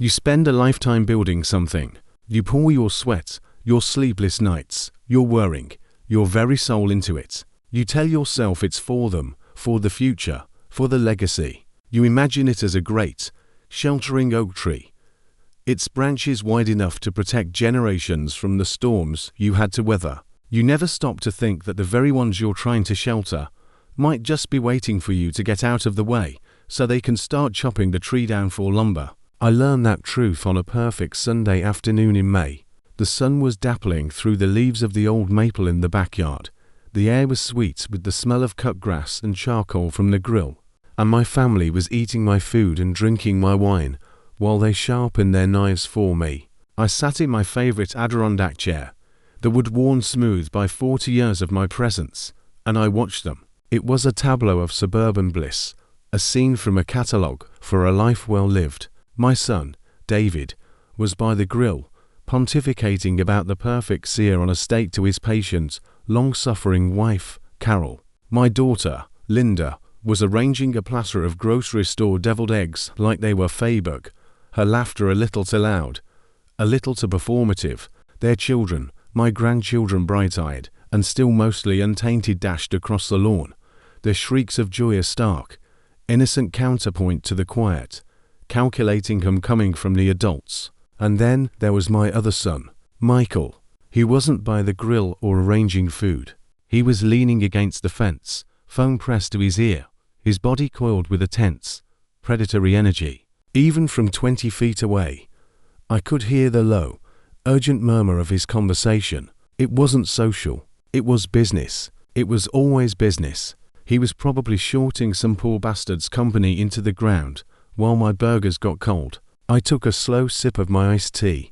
You spend a lifetime building something. You pour your sweat, your sleepless nights, your worrying, your very soul into it. You tell yourself it's for them, for the future, for the legacy. You imagine it as a great, sheltering oak tree. Its branches wide enough to protect generations from the storms you had to weather. You never stop to think that the very ones you're trying to shelter might just be waiting for you to get out of the way so they can start chopping the tree down for lumber. I learned that truth on a perfect Sunday afternoon in May. The sun was dappling through the leaves of the old maple in the backyard. The air was sweet with the smell of cut grass and charcoal from the grill, and my family was eating my food and drinking my wine while they sharpened their knives for me. I sat in my favorite Adirondack chair, the wood worn smooth by 40 years of my presence, and I watched them. It was a tableau of suburban bliss, a scene from a catalogue for a life well lived. My son, David, was by the grill, pontificating about the perfect sear on a steak to his patient, long-suffering wife, Carol. My daughter, Linda, was arranging a platter of grocery store deviled eggs like they were Fayberg, her laughter a little too loud, a little too performative. Their children, my grandchildren bright-eyed and still mostly untainted, dashed across the lawn, their shrieks of joy a stark, innocent counterpoint to the quiet, calculating hum coming from the adults. And then there was my other son, Michael. He wasn't by the grill or arranging food. He was leaning against the fence, phone pressed to his ear, his body coiled with a tense, predatory energy. Even from 20 feet away, I could hear the low, urgent murmur of his conversation. It wasn't social. It was business. It was always business. He was probably shorting some poor bastard's company into the ground while my burgers got cold. I took a slow sip of my iced tea,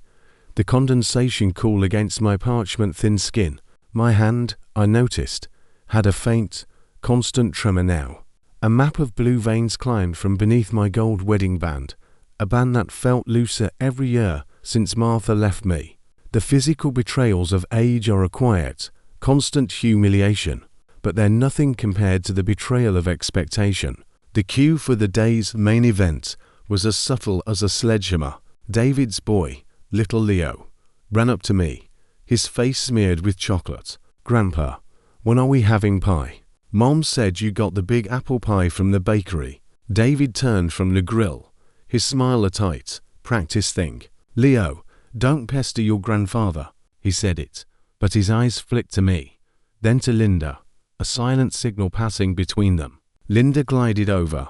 the condensation cool against my parchment-thin skin. My hand, I noticed, had a faint, constant tremor now. A map of blue veins climbed from beneath my gold wedding band, a band that felt looser every year since Martha left me. The physical betrayals of age are a quiet, constant humiliation, but they're nothing compared to the betrayal of expectation. The cue for the day's main event was as subtle as a sledgehammer. David's boy, little Leo, ran up to me, his face smeared with chocolate. "Grandpa, when are we having pie? Mom said you got the big apple pie from the bakery." David turned from the grill, his smile a tight, practice thing. "Leo, don't pester your grandfather." He said it, but his eyes flicked to me, then to Linda, a silent signal passing between them. Linda glided over,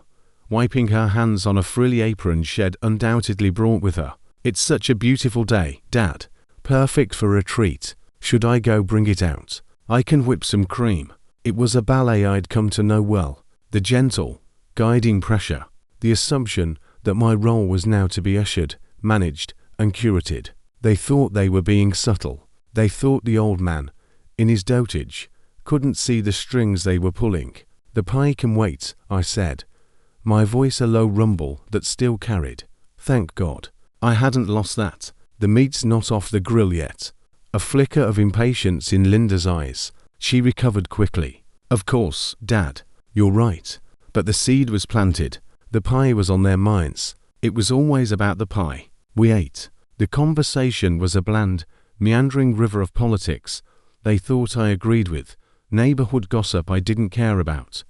wiping her hands on a frilly apron she'd undoubtedly brought with her. "It's such a beautiful day, Dad. Perfect for a treat. Should I go bring it out? I can whip some cream." It was a ballet I'd come to know well. The gentle, guiding pressure. The assumption that my role was now to be ushered, managed, and curated. They thought they were being subtle. They thought the old man, in his dotage, couldn't see the strings they were pulling. "The pie can wait," I said, my voice a low rumble that still carried. Thank God. I hadn't lost that. The meat's not off the grill yet. A flicker of impatience in Linda's eyes. She recovered quickly. "Of course, Dad, you're right. But the seed was planted. The pie was on their minds. It was always about the pie." We ate. The conversation was a bland, meandering river of politics they thought I agreed with, neighborhood gossip I didn't care about,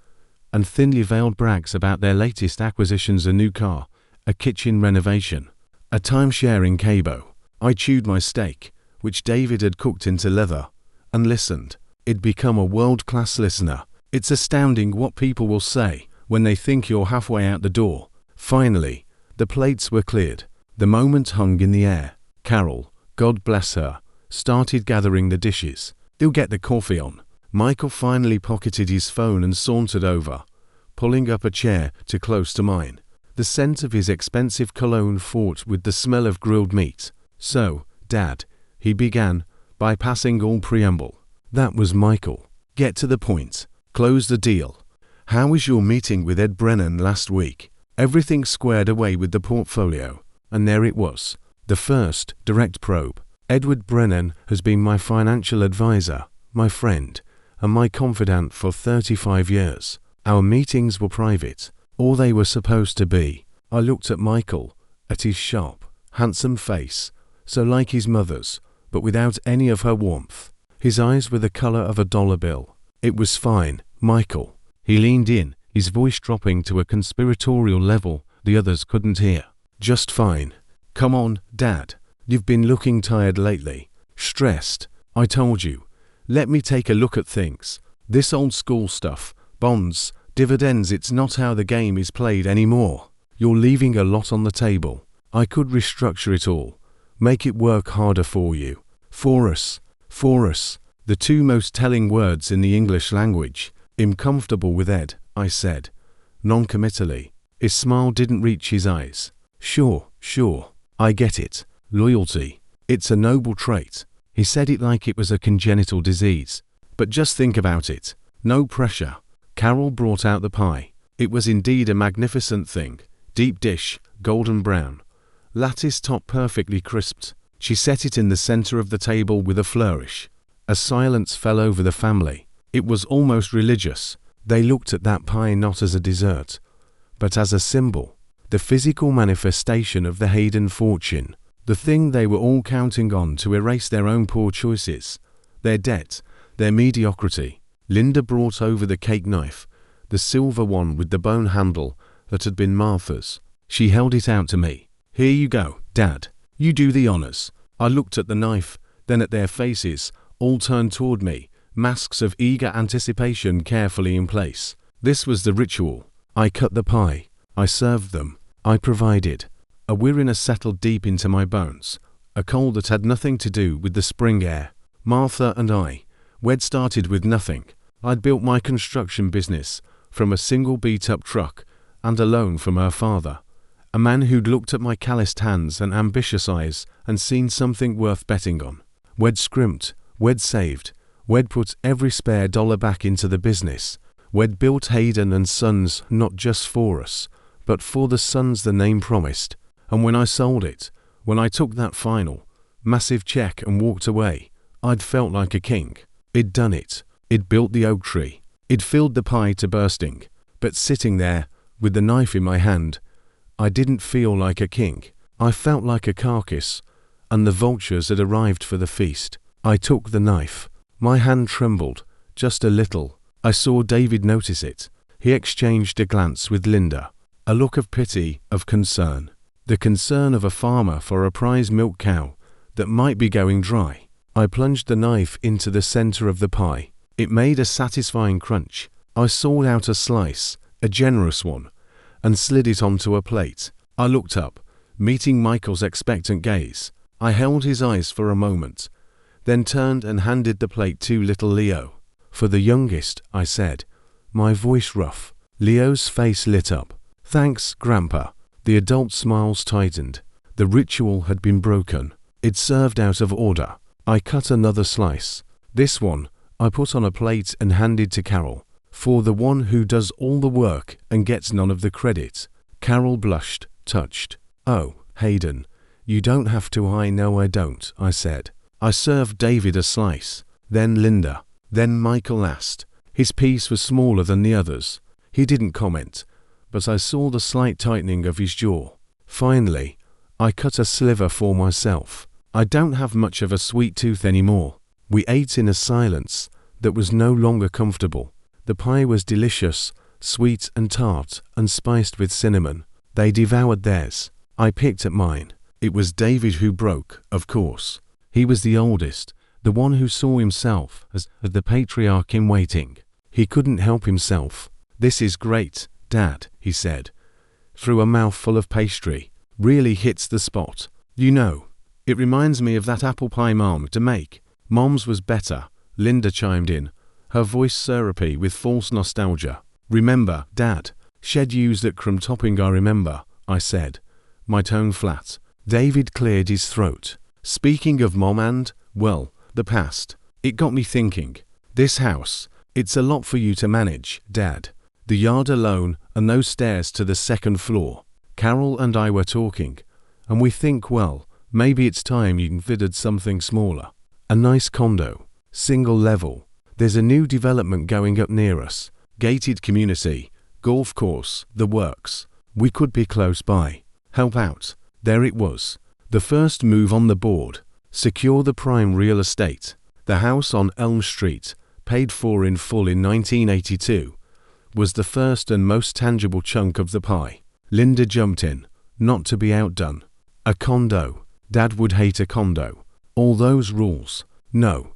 and thinly veiled brags about their latest acquisitions: a new car, a kitchen renovation, a timeshare in Cabo. I chewed my steak, which David had cooked into leather, and listened. I'd become a world-class listener. It's astounding what people will say when they think you're halfway out the door. Finally, the plates were cleared. The moment hung in the air. Carol, God bless her, started gathering the dishes. "They'll get the coffee on." Michael finally pocketed his phone and sauntered over, pulling up a chair too close to mine. The scent of his expensive cologne fought with the smell of grilled meat. "So, Dad," he began, bypassing all preamble. That was Michael. "Get to the point. Close the deal. How was your meeting with Ed Brennan last week?" Everything squared away with the portfolio, and there it was. The first direct probe. Edward Brennan has been my financial advisor, my friend, and my confidant for 35 years. Our meetings were private, or they were supposed to be. I looked at Michael, at his sharp, handsome face, so like his mother's, but without any of her warmth. His eyes were the color of a dollar bill. It was fine, Michael. He leaned in, his voice dropping to a conspiratorial level the others couldn't hear. Just fine. Come on, Dad. You've been looking tired lately. Stressed. I told you. Let me take a look at things. This old school stuff, bonds, dividends, it's not how the game is played anymore. You're leaving a lot on the table. I could restructure it all. Make it work harder for you. For us. For us. The two most telling words in the English language. I'm comfortable with Ed, I said, non-committally. His smile didn't reach his eyes. Sure. I get it. Loyalty. It's a noble trait. He said it like it was a congenital disease. But just think about it. No pressure. Carol brought out the pie. It was indeed a magnificent thing. Deep dish, golden brown. Lattice top perfectly crisped. She set it in the center of the table with a flourish. A silence fell over the family. It was almost religious. They looked at that pie not as a dessert, but as a symbol. The physical manifestation of the Hayden fortune. The thing they were all counting on to erase their own poor choices. Their debt. Their mediocrity. Linda brought over the cake knife. The silver one with the bone handle that had been Martha's. She held it out to me. Here you go, Dad. You do the honors. I looked at the knife, then at their faces, all turned toward me, masks of eager anticipation carefully in place. This was the ritual. I cut the pie. I served them. I provided. A weariness settled deep into my bones. A cold that had nothing to do with the spring air. Martha and I. We'd started with nothing. I'd built my construction business from a single beat-up truck and a loan from her father. A man who'd looked at my calloused hands and ambitious eyes and seen something worth betting on. We'd scrimped. We'd saved. We'd put every spare dollar back into the business. We'd built Hayden and Sons not just for us, but for the sons the name promised. And when I sold it, when I took that final, massive check and walked away, I'd felt like a king. I'd done it. I'd built the oak tree. I'd filled the pie to bursting. But sitting there, with the knife in my hand, I didn't feel like a king. I felt like a carcass, and the vultures had arrived for the feast. I took the knife. My hand trembled, just a little. I saw David notice it. He exchanged a glance with Linda. A look of pity, of concern. The concern of a farmer for a prize milk cow that might be going dry. I plunged the knife into the center of the pie. It made a satisfying crunch. I sawed out a slice, a generous one, and slid it onto a plate. I looked up, meeting Michael's expectant gaze. I held his eyes for a moment, then turned and handed the plate to little Leo. For the youngest, I said, my voice rough. Leo's face lit up. Thanks, Grandpa. The adult smiles tightened. The ritual had been broken. It served out of order. I cut another slice. This one, I put on a plate and handed to Carol. For the one who does all the work and gets none of the credit. Carol blushed, touched. Oh, Hayden, you don't have to. I know I don't, I said. I served David a slice. Then Linda. Then Michael asked. His piece was smaller than the others. He didn't comment, but I saw the slight tightening of his jaw. Finally, I cut a sliver for myself. I don't have much of a sweet tooth anymore. We ate in a silence that was no longer comfortable. The pie was delicious, sweet and tart, and spiced with cinnamon. They devoured theirs. I picked at mine. It was David who broke, of course. He was the oldest, the one who saw himself as the patriarch in waiting. He couldn't help himself. This is great, Dad, he said, through a mouthful of pastry. Really hits the spot. You know, it reminds me of that apple pie Mom to make. Mom's was better, Linda chimed in, her voice syrupy with false nostalgia. Remember, Dad, shed used that crumb topping. I remember, I said, my tone flat. David cleared his throat. Speaking of Mom and, well, the past, it got me thinking. This house, it's a lot for you to manage, Dad. The yard alone and those stairs to the second floor. Carol and I were talking, and we think, well, maybe it's time you considered something smaller. A nice condo, single level. There's a new development going up near us. Gated community, golf course, the works. We could be close by. Help out. There it was. The first move on the board, secure the prime real estate. The house on Elm Street, paid for in full in 1982, was the first and most tangible chunk of the pie. Linda jumped in, not to be outdone. A condo. Dad would hate a condo. All those rules. No.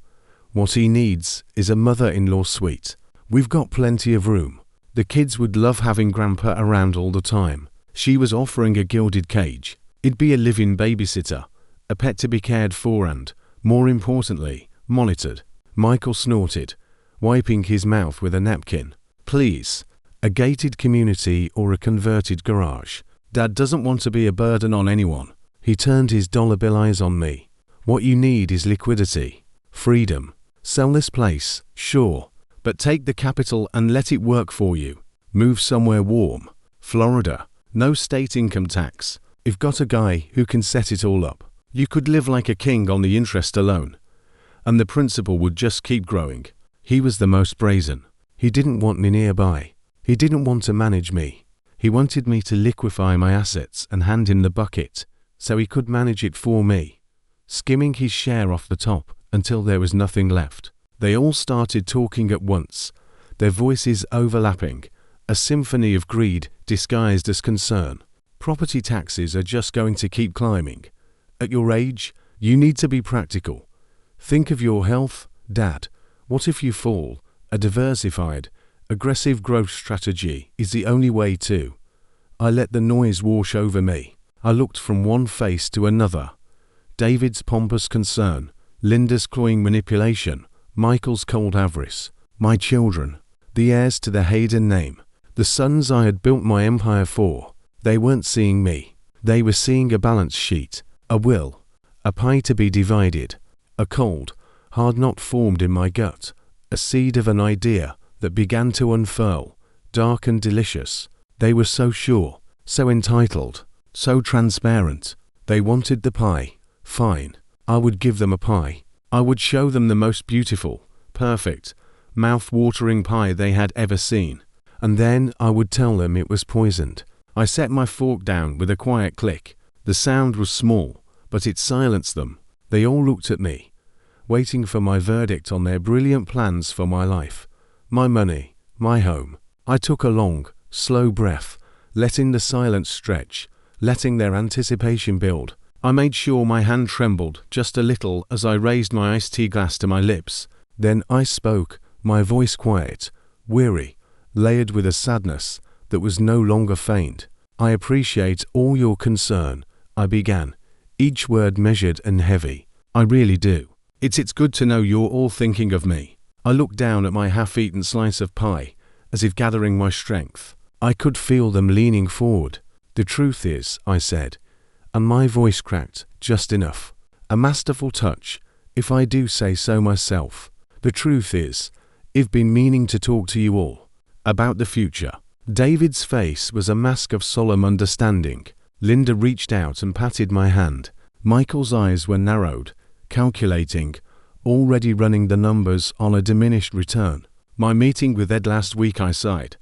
What he needs is a mother-in-law suite. We've got plenty of room. The kids would love having Grandpa around all the time. She was offering a gilded cage. It'd be a live-in babysitter, a pet to be cared for and, more importantly, monitored. Michael snorted, wiping his mouth with a napkin. Please, a gated community or a converted garage. Dad doesn't want to be a burden on anyone. He turned his dollar bill eyes on me. What you need is liquidity, freedom. Sell this place, sure, but take the capital and let it work for you. Move somewhere warm. Florida, no state income tax. You've got a guy who can set it all up. You could live like a king on the interest alone. And the principal would just keep growing. He was the most brazen. He didn't want me nearby. He didn't want to manage me. He wanted me to liquefy my assets and hand him the bucket, so he could manage it for me, skimming his share off the top until there was nothing left. They all started talking at once, their voices overlapping, a symphony of greed disguised as concern. Property taxes are just going to keep climbing. At your age, you need to be practical. Think of your health, Dad. What if you fall? A diversified, aggressive growth strategy is the only way to. I let the noise wash over me. I looked from one face to another. David's pompous concern, Linda's cloying manipulation, Michael's cold avarice. My children, the heirs to the Hayden name, the sons I had built my empire for. They weren't seeing me. They were seeing a balance sheet, a will, a pie to be divided, a cold, hard knot formed in my gut, a seed of an idea that began to unfurl, dark and delicious. They were so sure, so entitled, so transparent. They wanted the pie. Fine. I would give them a pie. I would show them the most beautiful, perfect, mouth-watering pie they had ever seen. And then I would tell them it was poisoned. I set my fork down with a quiet click. The sound was small, but it silenced them. They all looked at me, waiting for my verdict on their brilliant plans for my life, my money, my home. I took a long, slow breath, letting the silence stretch, letting their anticipation build. I made sure my hand trembled just a little as I raised my iced tea glass to my lips. Then I spoke, my voice quiet, weary, layered with a sadness that was no longer feigned. I appreciate all your concern, I began, each word measured and heavy. I really do. It's good to know you're all thinking of me. I looked down at my half-eaten slice of pie, as if gathering my strength. I could feel them leaning forward. The truth is, I said, and my voice cracked just enough. A masterful touch, if I do say so myself. The truth is, I've been meaning to talk to you all about the future. David's face was a mask of solemn understanding. Linda reached out and patted my hand. Michael's eyes were narrowed, calculating, already running the numbers on a diminished return. My meeting with Ed last week, I sighed.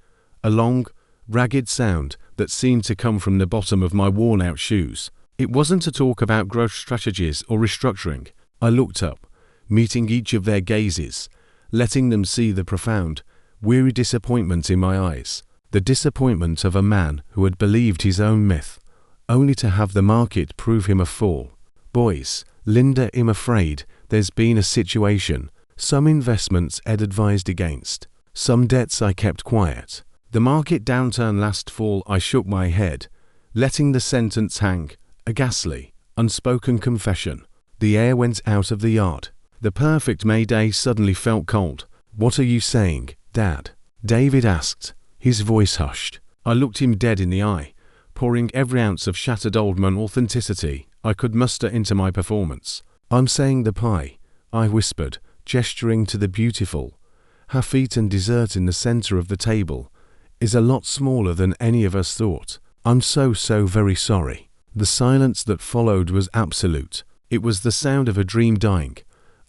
A long, ragged sound that seemed to come from the bottom of my worn-out shoes. It wasn't to talk about growth strategies or restructuring. I looked up, meeting each of their gazes, letting them see the profound, weary disappointment in my eyes. The disappointment of a man who had believed his own myth, only to have the market prove him a fool. Boys, Linda, I'm afraid there's been a situation. Some investments Ed advised against. Some debts I kept quiet. The market downturn last fall, I shook my head, letting the sentence hang, a ghastly, unspoken confession. The air went out of the yard. The perfect May day suddenly felt cold. What are you saying, Dad? David asked, his voice hushed. I looked him dead in the eye, pouring every ounce of shattered old man authenticity I could muster into my performance. I'm saying the pie, I whispered, gesturing to the beautiful, half-eaten dessert in the center of the table, is a lot smaller than any of us thought. I'm so very sorry. The silence that followed was absolute. It was the sound of a dream dying,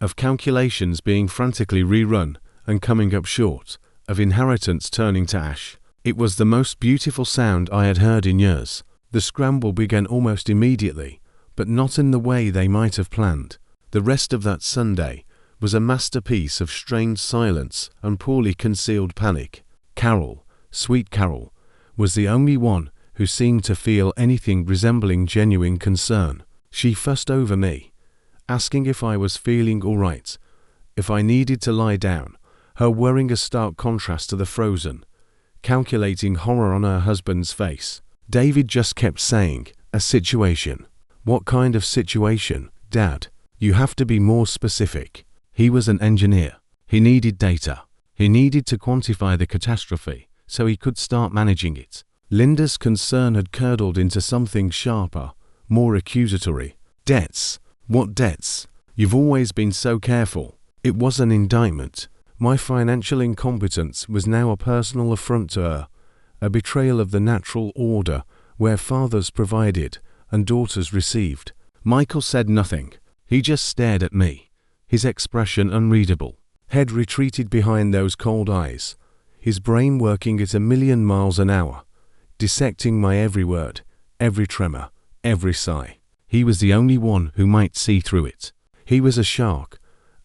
of calculations being frantically rerun and coming up short, of inheritance turning to ash. It was the most beautiful sound I had heard in years. The scramble began almost immediately, but not in the way they might have planned. The rest of that Sunday was a masterpiece of strained silence and poorly concealed panic. Carol, sweet Carol, was the only one who seemed to feel anything resembling genuine concern. She fussed over me, asking if I was feeling all right, if I needed to lie down, her wearing a stark contrast to the frozen, calculating horror on her husband's face. David just kept saying, "A situation." What kind of situation, Dad? You have to be more specific. He was an engineer. He needed data. He needed to quantify the catastrophe so he could start managing it. Linda's concern had curdled into something sharper, more accusatory. Debts. What debts? You've always been so careful. It was an indictment. My financial incompetence was now a personal affront to her, a betrayal of the natural order where fathers provided and daughters received. Michael said nothing. He just stared at me, his expression unreadable. Head retreated behind those cold eyes, his brain working at 1,000,000 miles an hour, dissecting my every word, every tremor, every sigh. He was the only one who might see through it. He was a shark,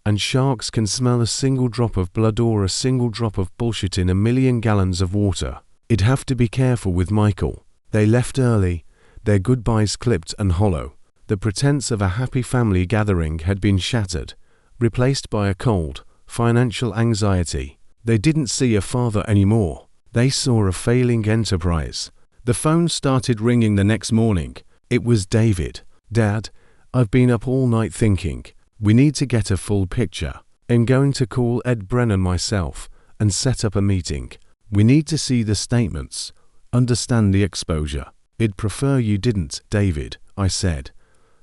and sharks can smell a single drop of blood or a single drop of bullshit in 1,000,000 gallons of water. I'd have to be careful with Michael. They left early, their goodbyes clipped and hollow. The pretense of a happy family gathering had been shattered, replaced by a cold, financial anxiety. They didn't see a father anymore. They saw a failing enterprise. The phone started ringing the next morning. It was David. "Dad, I've been up all night thinking. We need to get a full picture. I'm going to call Ed Brennan myself and set up a meeting. We need to see the statements, understand the exposure." "I'd prefer you didn't, David," I said,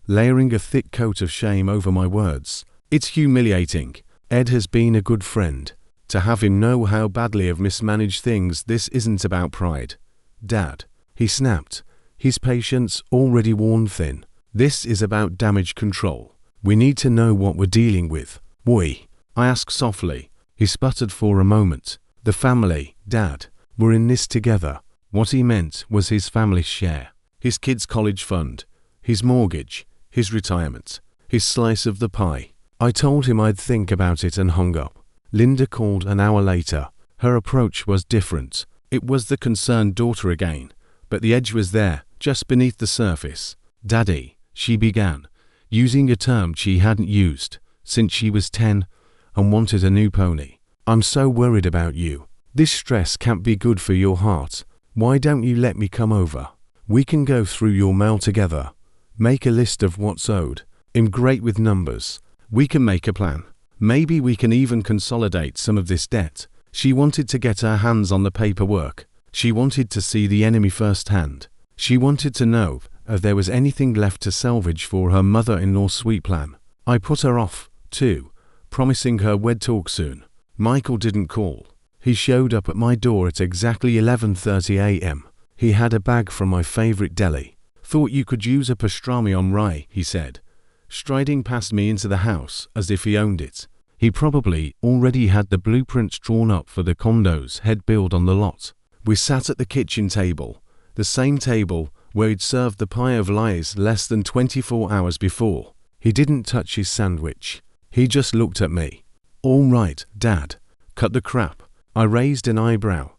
layering a thick coat of shame over my words. "It's humiliating. Ed has been a good friend. To have him know how badly I've mismanaged things, this isn't about pride. Dad," he snapped, his patience already worn thin. "This is about damage control. We need to know what we're dealing with." "We?" I asked softly. He sputtered for a moment. "The family, Dad. We're in this together." What he meant was his family's share. His kids' college fund, his mortgage, his retirement, his slice of the pie. I told him I'd think about it and hung up. Linda called an hour later. Her approach was different. It was the concerned daughter again, but the edge was there, just beneath the surface. "Daddy," she began, using a term she hadn't used since she was 10 and wanted a new pony. "I'm so worried about you. This stress can't be good for your heart. Why don't you let me come over? We can go through your mail together, make a list of what's owed. I'm great with numbers. We can make a plan. Maybe we can even consolidate some of this debt." She wanted to get her hands on the paperwork. She wanted to see the enemy firsthand. She wanted to know if there was anything left to salvage for her mother-in-law's sweet plan. I put her off, too, promising her we'd talk soon. Michael didn't call. He showed up at my door at exactly 11:30 a.m. He had a bag from my favorite deli. "Thought you could use a pastrami on rye," he said, striding past me into the house as if he owned it. He probably already had the blueprints drawn up for the condos he'd build on the lot. We sat at the kitchen table, the same table where he'd served the pie of lies less than 24 hours before. He didn't touch his sandwich. He just looked at me. "All right, Dad. Cut the crap." I raised an eyebrow,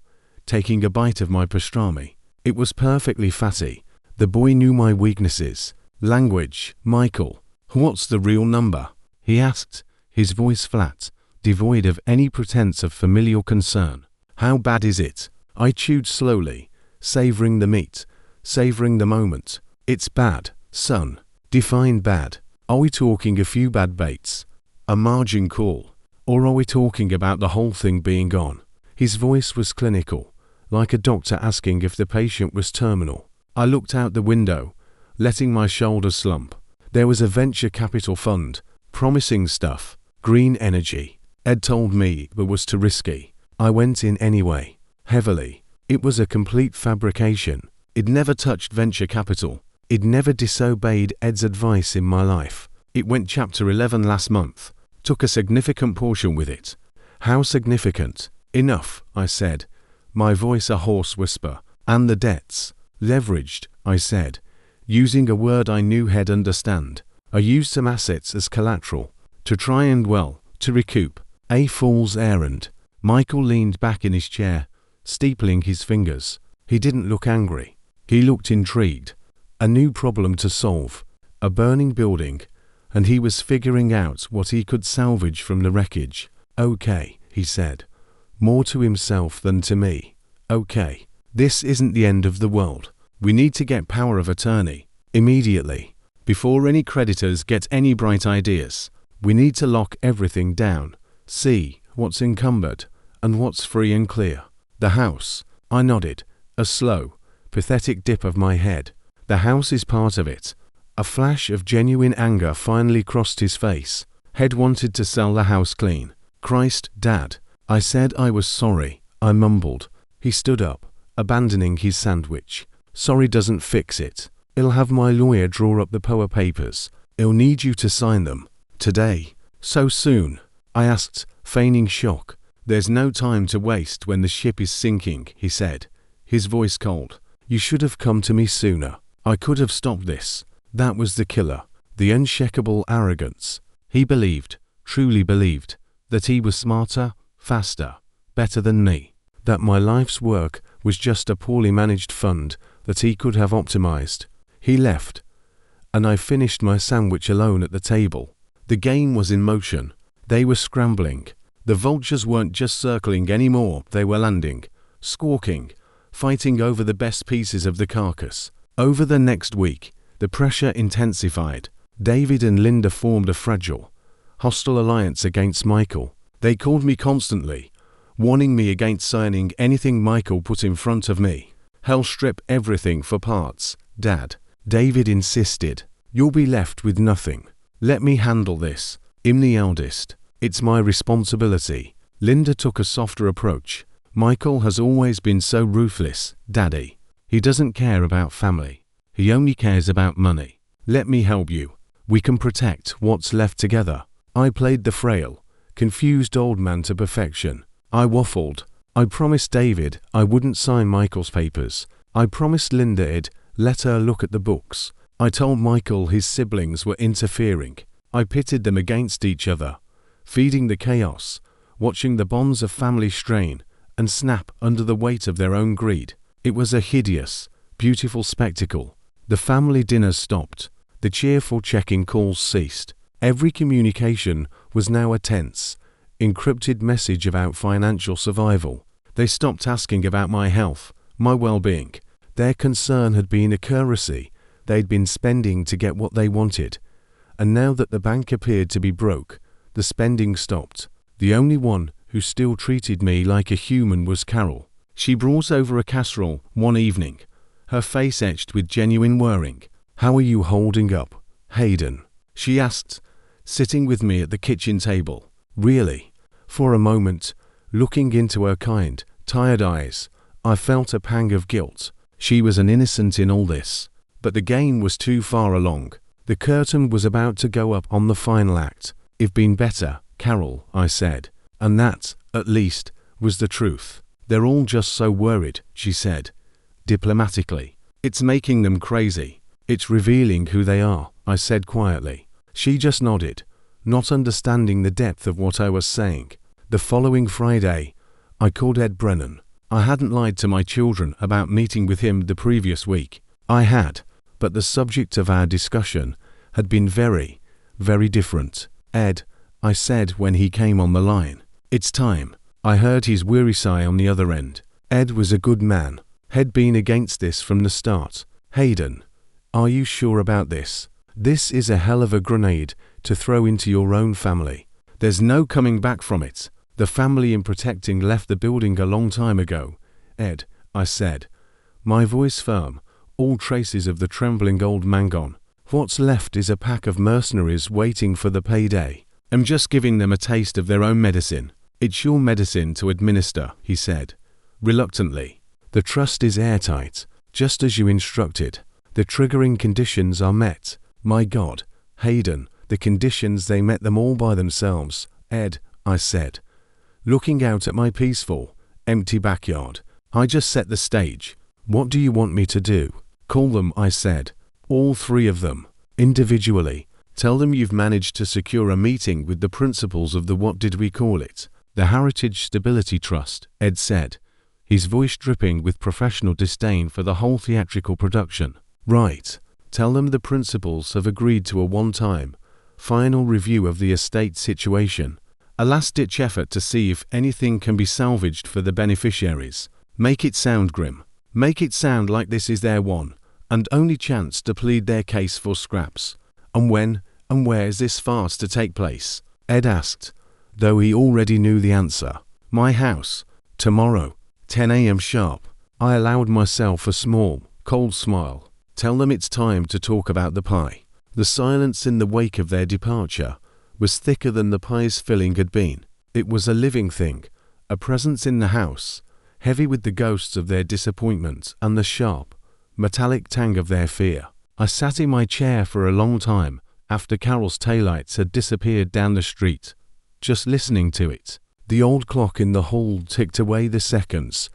taking a bite of my pastrami. It was perfectly fatty. The boy knew my weaknesses. "Language, Michael. What's the real number?" he asked, his voice flat, devoid of any pretense of familial concern. "How bad is it?" I chewed slowly, savoring the meat, savoring the moment. "It's bad, son." Define bad. Are we talking a few bad baits, a margin call, or are we talking about the whole thing being gone? His voice was clinical, like a doctor asking if the patient was terminal. I looked out the window, letting my shoulders slump. There was a venture capital fund, promising stuff, green energy. Ed told me it was too risky. I went in anyway, heavily. It was a complete fabrication. I'd never touched venture capital. I'd never disobeyed Ed's advice in my life. It went Chapter 11 last month. Took a significant portion with it. How significant? "Enough," I said, my voice a hoarse whisper. "And the debts?" "Leveraged," I said, using a word I knew he'd understand. I used some assets as collateral, to try and, well, to recoup. A fool's errand. Michael leaned back in his chair, steepling his fingers. He didn't look angry. He looked intrigued. A new problem to solve. A burning building, and he was figuring out what he could salvage from the wreckage. Okay, he said, more to himself than to me. Okay, this isn't the end of the world. We need to get power of attorney, immediately, before any creditors get any bright ideas. We need to lock everything down, see what's encumbered, and what's free and clear. The house, I nodded, a slow, pathetic dip of my head. The house is part of it. A flash of genuine anger finally crossed his face. Head wanted to sell the house clean. Christ, Dad. I said I was sorry, I mumbled. He stood up, abandoning his sandwich. Sorry doesn't fix it. I'll have my lawyer draw up the POA papers. He'll need you to sign them. Today. So soon? I asked, feigning shock. There's no time to waste when the ship is sinking, he said, his voice cold. You should have come to me sooner. I could have stopped this. That was the killer, the unshakable arrogance. He believed, truly believed, that he was smarter, faster, better than me, that my life's work was just a poorly managed fund that he could have optimized. He left, and I finished my sandwich alone at the table. The game was in motion. They were scrambling. The vultures weren't just circling anymore, they were landing, squawking, fighting over the best pieces of the carcass. Over the next week, the pressure intensified. David and Linda formed a fragile, hostile alliance against Michael. They called me constantly, warning me against signing anything Michael put in front of me. Hell, strip everything for parts, Dad. David insisted. You'll be left with nothing. Let me handle this. I'm the eldest. It's my responsibility. Linda took a softer approach. Michael has always been so ruthless, Daddy. He doesn't care about family. He only cares about money. Let me help you. We can protect what's left together. I played the frail, confused old man to perfection. I waffled. I promised David I wouldn't sign Michael's papers. I promised Linda I'd let her look at the books. I told Michael his siblings were interfering. I pitted them against each other, feeding the chaos, watching the bonds of family strain and snap under the weight of their own greed. It was a hideous, beautiful spectacle. The family dinners stopped. The cheerful checking calls ceased. Every communication was now a tense, encrypted message about financial survival. They stopped asking about my health, my well-being. Their concern had been a currency they'd been spending to get what they wanted. And now that the bank appeared to be broke, the spending stopped. The only one who still treated me like a human was Carol. She brought over a casserole one evening, her face etched with genuine worrying. How are you holding up, Hayden? She asked, sitting with me at the kitchen table. Really? For a moment, looking into her kind, tired eyes, I felt a pang of guilt. She was an innocent in all this. But the game was too far along. The curtain was about to go up on the final act. It'd been better, Carol, I said. And that, at least, was the truth. They're all just so worried, she said, diplomatically. It's making them crazy. It's revealing who they are, I said quietly. She just nodded, not understanding the depth of what I was saying. The following Friday, I called Ed Brennan. I hadn't lied to my children about meeting with him the previous week. I had, but the subject of our discussion had been very, very different. Ed, I said when he came on the line. It's time. I heard his weary sigh on the other end. Ed was a good man. Had been against this from the start. Hayden, are you sure about this? This is a hell of a grenade to throw into your own family. There's no coming back from it. The family in protecting left the building a long time ago. Ed, I said, my voice firm, all traces of the trembling old man gone. What's left is a pack of mercenaries waiting for the payday. I'm just giving them a taste of their own medicine. It's your medicine to administer, he said, reluctantly. The trust is airtight, just as you instructed. The triggering conditions are met. My God, Hayden, the conditions, they met them all by themselves. Ed, I said, looking out at my peaceful, empty backyard. I just set the stage. What do you want me to do? Call them, I said. All three of them, individually. Tell them you've managed to secure a meeting with the principals of the the Heritage Stability Trust, Ed said, his voice dripping with professional disdain for the whole theatrical production. Right. Tell them the principals have agreed to a one-time, final review of the estate situation, a last-ditch effort to see if anything can be salvaged for the beneficiaries. Make it sound grim. Make it sound like this is their one and only chance to plead their case for scraps. And when and where is this farce to take place? Ed asked, though he already knew the answer. My house. Tomorrow, 10 a.m. sharp. I allowed myself a small, cold smile. Tell them it's time to talk about the pie. The silence in the wake of their departure was thicker than the pie's filling had been. It was a living thing, a presence in the house, heavy with the ghosts of their disappointment and the sharp, metallic tang of their fear. I sat in my chair for a long time after Carol's taillights had disappeared down the street, just listening to it. The old clock in the hall ticked away the seconds,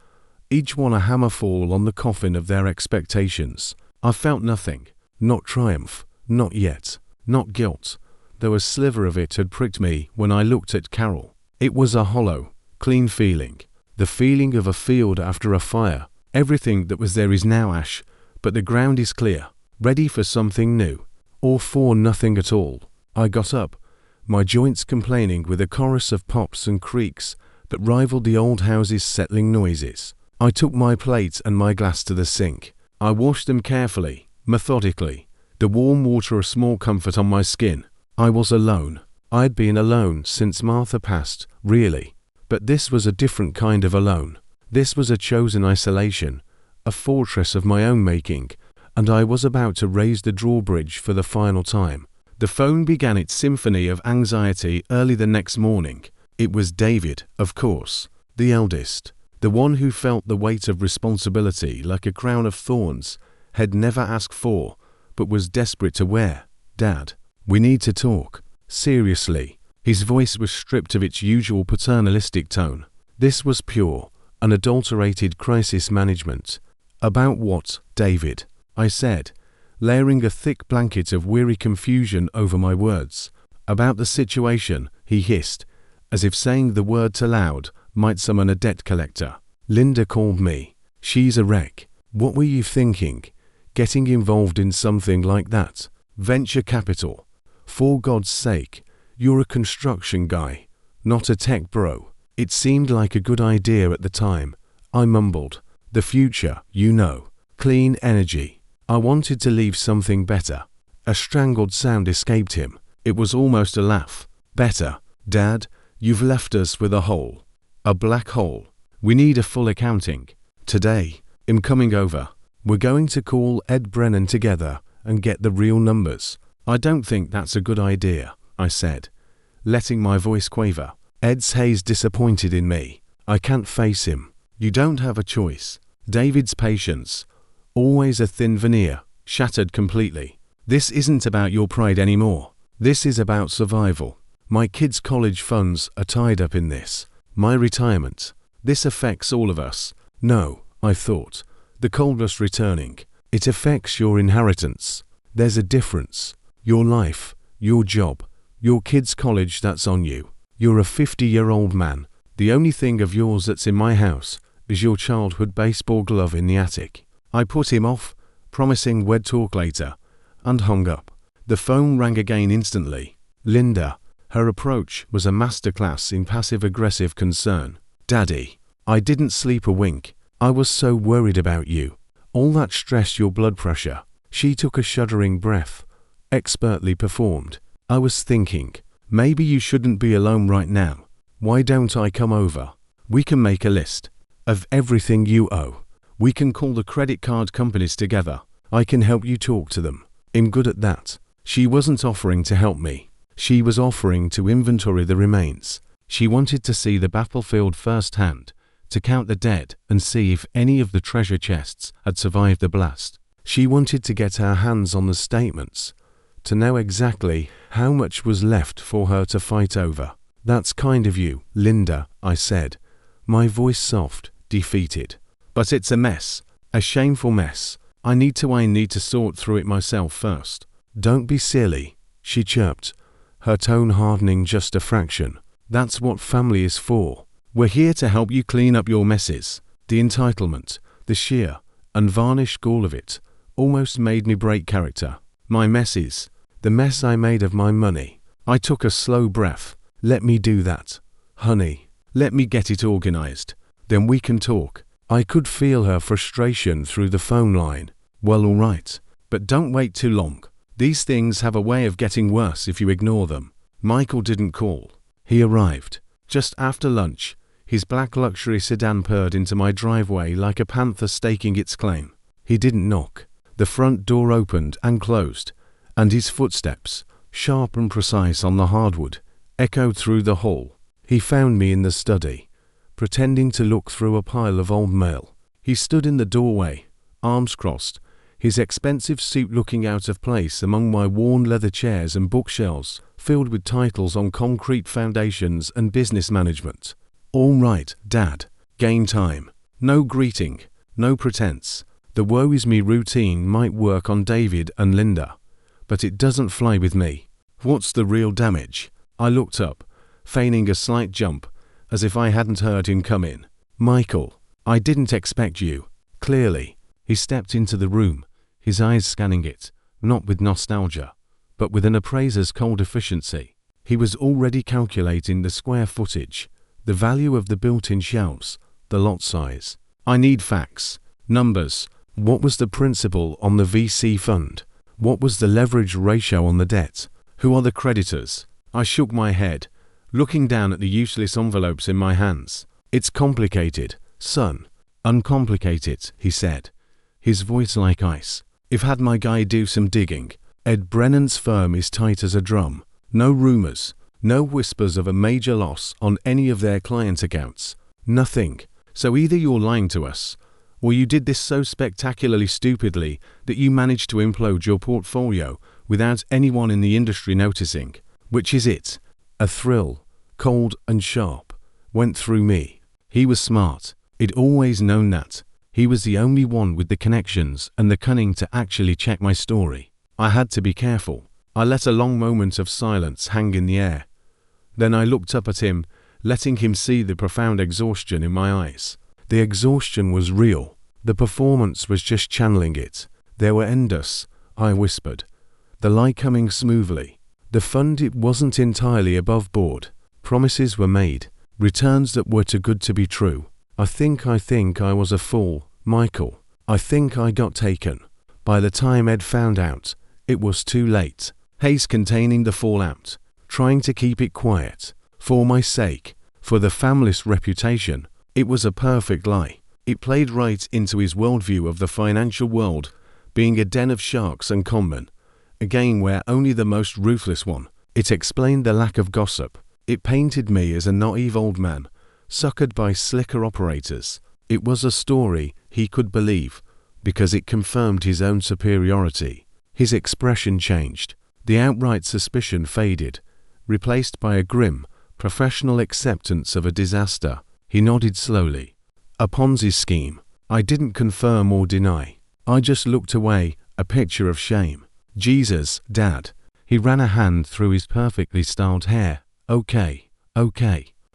each one a hammerfall on the coffin of their expectations. I felt nothing, not triumph, not yet, not guilt, though a sliver of it had pricked me when I looked at Carol. It was a hollow, clean feeling, the feeling of a field after a fire. Everything that was there is now ash, but the ground is clear, ready for something new, or for nothing at all. I got up, my joints complaining with a chorus of pops and creaks that rivaled the old house's settling noises. I took my plate and my glass to the sink. I washed them carefully, methodically, the warm water a small comfort on my skin. I was alone. I'd been alone since Martha passed, really. But this was a different kind of alone. This was a chosen isolation, a fortress of my own making, and I was about to raise the drawbridge for the final time. The phone began its symphony of anxiety early the next morning. It was David, of course, the eldest, the one who felt the weight of responsibility like a crown of thorns, had never asked for, but was desperate to wear. Dad, we need to talk. Seriously. His voice was stripped of its usual paternalistic tone. This was pure, unadulterated crisis management. About what, David? I said, layering a thick blanket of weary confusion over my words. About the situation, he hissed, as if saying the word too loud might summon a debt collector. Linda called me. She's a wreck. What were you thinking? Getting involved in something like that? Venture capital. For God's sake, you're a construction guy, not a tech bro. It seemed like a good idea at the time. I mumbled. The future, you know. Clean energy. I wanted to leave something better. A strangled sound escaped him. It was almost a laugh. Better. Dad, you've left us with a hole. A black hole. We need a full accounting. Today, I'm coming over. We're going to call Ed Brennan together and get the real numbers. I don't think that's a good idea, I said, letting my voice quaver. Ed's haze disappointed in me. I can't face him. You don't have a choice. David's patience, always a thin veneer, shattered completely. This isn't about your pride anymore. This is about survival. My kids' college funds are tied up in this. My retirement. This affects all of us. No, I thought, the coldness returning. It affects your inheritance. There's a difference. Your life, your job, your kids' college, that's on you. You're a 50-year-old man. The only thing of yours that's in my house is your childhood baseball glove in the attic. I put him off, promising we'd talk later, and hung up. The phone rang again instantly. Linda. Her approach was a masterclass in passive-aggressive concern. Daddy, I didn't sleep a wink. I was so worried about you. All that stress, your blood pressure. She took a shuddering breath. Expertly performed. I was thinking, maybe you shouldn't be alone right now. Why don't I come over? We can make a list of everything you owe. We can call the credit card companies together. I can help you talk to them. I'm good at that. She wasn't offering to help me. She was offering to inventory the remains. She wanted to see the battlefield firsthand, to count the dead and see if any of the treasure chests had survived the blast. She wanted to get her hands on the statements, to know exactly how much was left for her to fight over. That's kind of you, Linda, I said, my voice soft, defeated. But it's a mess, a shameful mess. I need to sort through it myself first. Don't be silly, she chirped, her tone hardening just a fraction. That's what family is for. We're here to help you clean up your messes. The entitlement, the sheer, unvarnished gall of it, almost made me break character. My messes, the mess I made of my money. I took a slow breath. Let me do that. Honey, let me get it organized. Then we can talk. I could feel her frustration through the phone line. Well, all right, but don't wait too long. These things have a way of getting worse if you ignore them. Michael didn't call. He arrived. Just after lunch, his black luxury sedan purred into my driveway like a panther staking its claim. He didn't knock. The front door opened and closed, and his footsteps, sharp and precise on the hardwood, echoed through the hall. He found me in the study, pretending to look through a pile of old mail. He stood in the doorway, arms crossed, his expensive suit looking out of place among my worn leather chairs and bookshelves filled with titles on concrete foundations and business management. All right, Dad. Game time. No greeting, no pretense. The woe is me routine might work on David and Linda, but it doesn't fly with me. What's the real damage? I looked up, feigning a slight jump, as if I hadn't heard him come in. Michael, I didn't expect you. Clearly. He stepped into the room, his eyes scanning it, not with nostalgia, but with an appraiser's cold efficiency. He was already calculating the square footage, the value of the built-in shelves, the lot size. I need facts, numbers. What was the principal on the VC fund? What was the leverage ratio on the debt? Who are the creditors? I shook my head, looking down at the useless envelopes in my hands. It's complicated, son. Uncomplicate, he said, his voice like ice. If had my guy do some digging. Ed Brennan's firm is tight as a drum. No rumors, no whispers of a major loss on any of their client accounts. Nothing. So either you're lying to us, or you did this so spectacularly stupidly that you managed to implode your portfolio without anyone in the industry noticing. Which is it? A thrill, cold and sharp, went through me. He was smart. I'd always known that. He was the only one with the connections and the cunning to actually check my story. I had to be careful. I let a long moment of silence hang in the air. Then I looked up at him, letting him see the profound exhaustion in my eyes. The exhaustion was real. The performance was just channeling it. There were endless, I whispered. The lie coming smoothly. The fund, it wasn't entirely above board. Promises were made. Returns that were too good to be true. I think I was a fool, Michael. I think I got taken. By the time Ed found out, it was too late. Haze containing the fallout, trying to keep it quiet. For my sake, for the family's reputation. It was a perfect lie. It played right into his worldview of the financial world being a den of sharks and conmen, a game where only the most ruthless won. It explained the lack of gossip. It painted me as a naive old man, suckered by slicker operators. It was a story he could believe, because it confirmed his own superiority. His expression changed. The outright suspicion faded, replaced by a grim, professional acceptance of a disaster. He nodded slowly. A Ponzi scheme. I didn't confirm or deny. I just looked away, a picture of shame. Jesus, Dad. He ran a hand through his perfectly styled hair. Okay.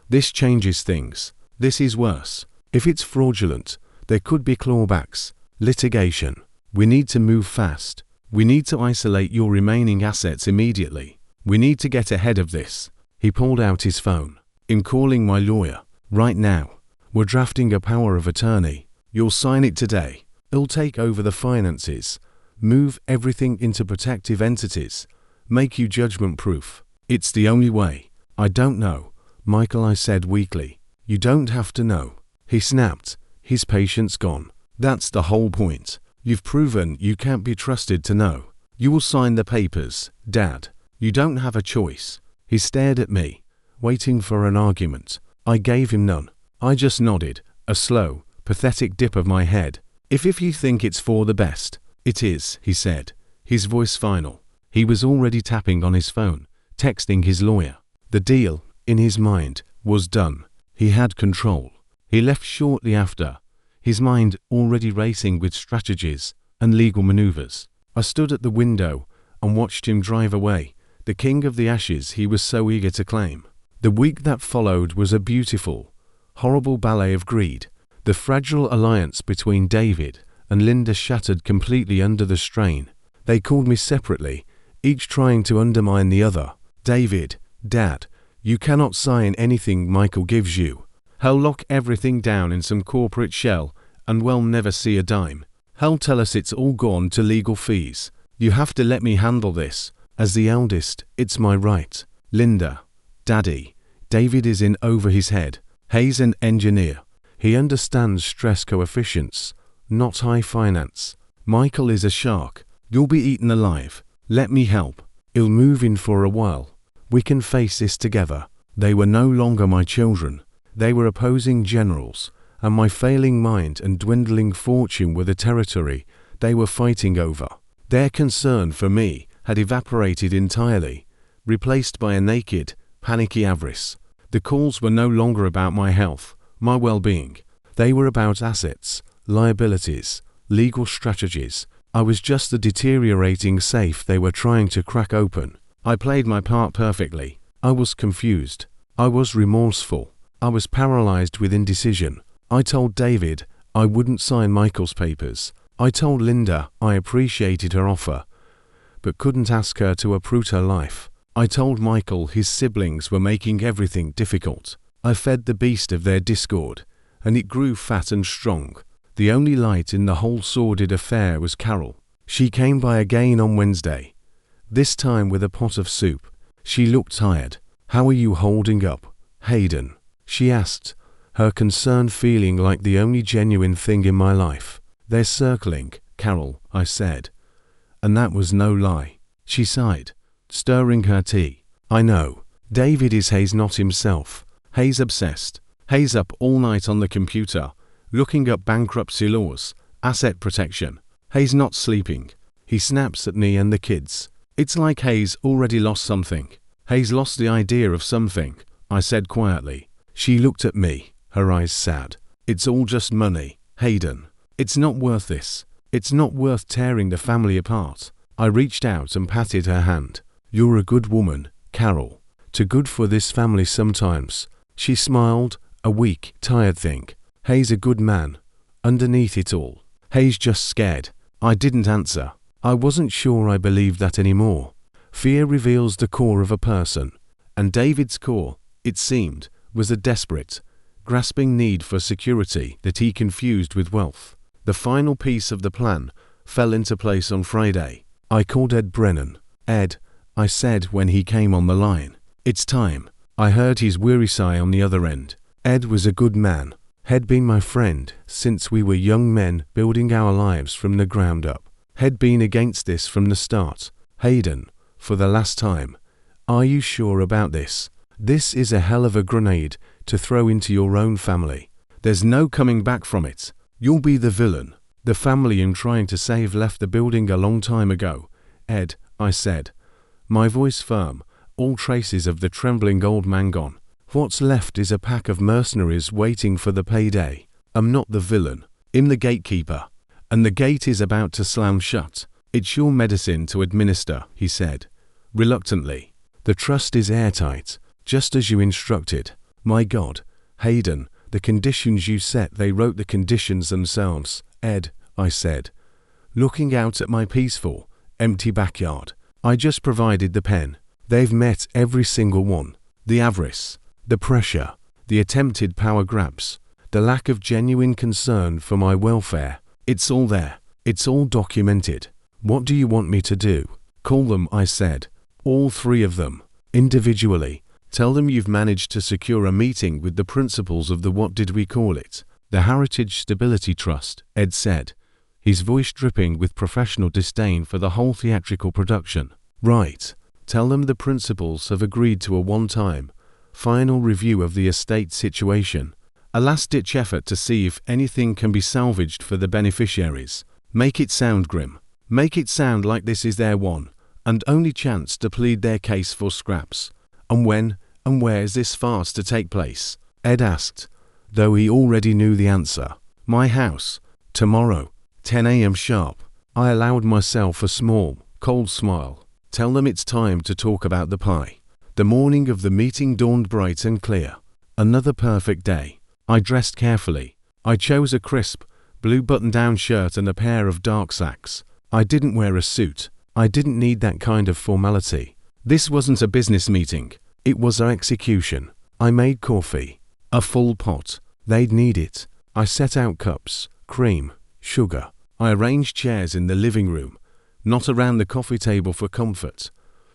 This changes things. This is worse. If it's fraudulent, there could be clawbacks, litigation. We need to move fast. We need to isolate your remaining assets immediately. We need to get ahead of this. He pulled out his phone. I'm calling my lawyer. Right now. We're drafting a power of attorney. You'll sign it today. He'll take over the finances, move everything into protective entities, make you judgment-proof. It's the only way. I don't know, Michael, I said weakly. You don't have to know. He snapped, his patience gone. That's the whole point. You've proven you can't be trusted to know. You will sign the papers, Dad. You don't have a choice. He stared at me, waiting for an argument. I gave him none. I just nodded, a slow, pathetic dip of my head. If you think it's for the best, it is, he said, his voice final. He was already tapping on his phone, texting his lawyer. The deal, in his mind, was done. He had control. He left shortly after, his mind already racing with strategies, and legal maneuvers. I stood at the window and watched him drive away, the king of the ashes he was so eager to claim. The week that followed was a beautiful, horrible ballet of greed. The fragile alliance between David and Linda shattered completely under the strain. They called me separately, each trying to undermine the other. David, Dad, you cannot sign anything Michael gives you. He'll lock everything down in some corporate shell and we'll never see a dime. He'll tell us it's all gone to legal fees. You have to let me handle this. As the eldest, it's my right. Linda, Daddy, David is in over his head. He's an engineer. He understands stress coefficients, not high finance. Michael is a shark. You'll be eaten alive. Let me help. He'll move in for a while. We can face this together. They were no longer my children. They were opposing generals, and my failing mind and dwindling fortune were the territory they were fighting over. Their concern for me had evaporated entirely, replaced by a naked, panicky avarice. The calls were no longer about my health, my well-being. They were about assets, liabilities, legal strategies. I was just the deteriorating safe they were trying to crack open. I played my part perfectly. I was confused. I was remorseful. I was paralyzed with indecision. I told David I wouldn't sign Michael's papers. I told Linda I appreciated her offer, but couldn't ask her to uproot her life. I told Michael his siblings were making everything difficult. I fed the beast of their discord, and it grew fat and strong. The only light in the whole sordid affair was Carol. She came by again on Wednesday, this time with a pot of soup. She looked tired. "How are you holding up, Hayden?" she asked, her concern feeling like the only genuine thing in my life. "They're circling, Carol," I said. And that was no lie. She sighed, stirring her tea. "I know. David is Hayes not himself. Hayes obsessed. Hayes up all night on the computer, looking up bankruptcy laws, asset protection. Hayes not sleeping. He snaps at me and the kids. It's like Hayes already lost something. Hayes lost the idea of something," I said quietly. She looked at me, her eyes sad. "It's all just money, Hayden. It's not worth this. It's not worth tearing the family apart." I reached out and patted her hand. "You're a good woman, Carol. Too good for this family sometimes." She smiled, a weak, tired thing. "Hayes a good man. Underneath it all. Hayes just scared." I didn't answer. I wasn't sure I believed that anymore. Fear reveals the core of a person, and David's core, it seemed, was a desperate, grasping need for security that he confused with wealth. The final piece of the plan fell into place on Friday. I called Ed Brennan. "Ed," I said when he came on the line. "It's time." I heard his weary sigh on the other end. Ed was a good man. Had been my friend since we were young men building our lives from the ground up. Had been against this from the start. "Hayden, for the last time, are you sure about this? This is a hell of a grenade to throw into your own family. There's no coming back from it. You'll be the villain. The family you're trying to save left the building a long time ago." "Ed," I said, my voice firm, all traces of the trembling old man gone. "What's left is a pack of mercenaries waiting for the payday. I'm not the villain. I'm the gatekeeper. And the gate is about to slam shut. It's your medicine to administer," he said, reluctantly. "The trust is airtight, just as you instructed." "My God, Hayden, the conditions you set, they wrote the conditions themselves." "Ed," I said, looking out at my peaceful, empty backyard. "I just provided the pen. They've met every single one. The avarice, the pressure, the attempted power grabs, the lack of genuine concern for my welfare. It's all there. It's all documented. What do you want me to do?" "Call them," I said. "All three of them. Individually. Tell them you've managed to secure a meeting with the principals of the what did we call it? The Heritage Stability Trust," Ed said, his voice dripping with professional disdain for the whole theatrical production. "Right. Tell them the principals have agreed to a one-time, final review of the estate situation. A last-ditch effort to see if anything can be salvaged for the beneficiaries. Make it sound grim. Make it sound like this is their one and only chance to plead their case for scraps." "And when and where is this farce to take place?" Ed asked, though he already knew the answer. "My house. Tomorrow, 10 a.m. sharp." I allowed myself a small, cold smile. Tell them it's time to talk about the pie. The morning of the meeting dawned bright and clear. Another perfect day. I dressed carefully. I chose a crisp, blue button-down shirt and a pair of dark slacks. I didn't wear a suit. I didn't need that kind of formality. This wasn't a business meeting. It was our execution. I made coffee. A full pot. They'd need it. I set out cups, cream, sugar. I arranged chairs in the living room, not around the coffee table for comfort,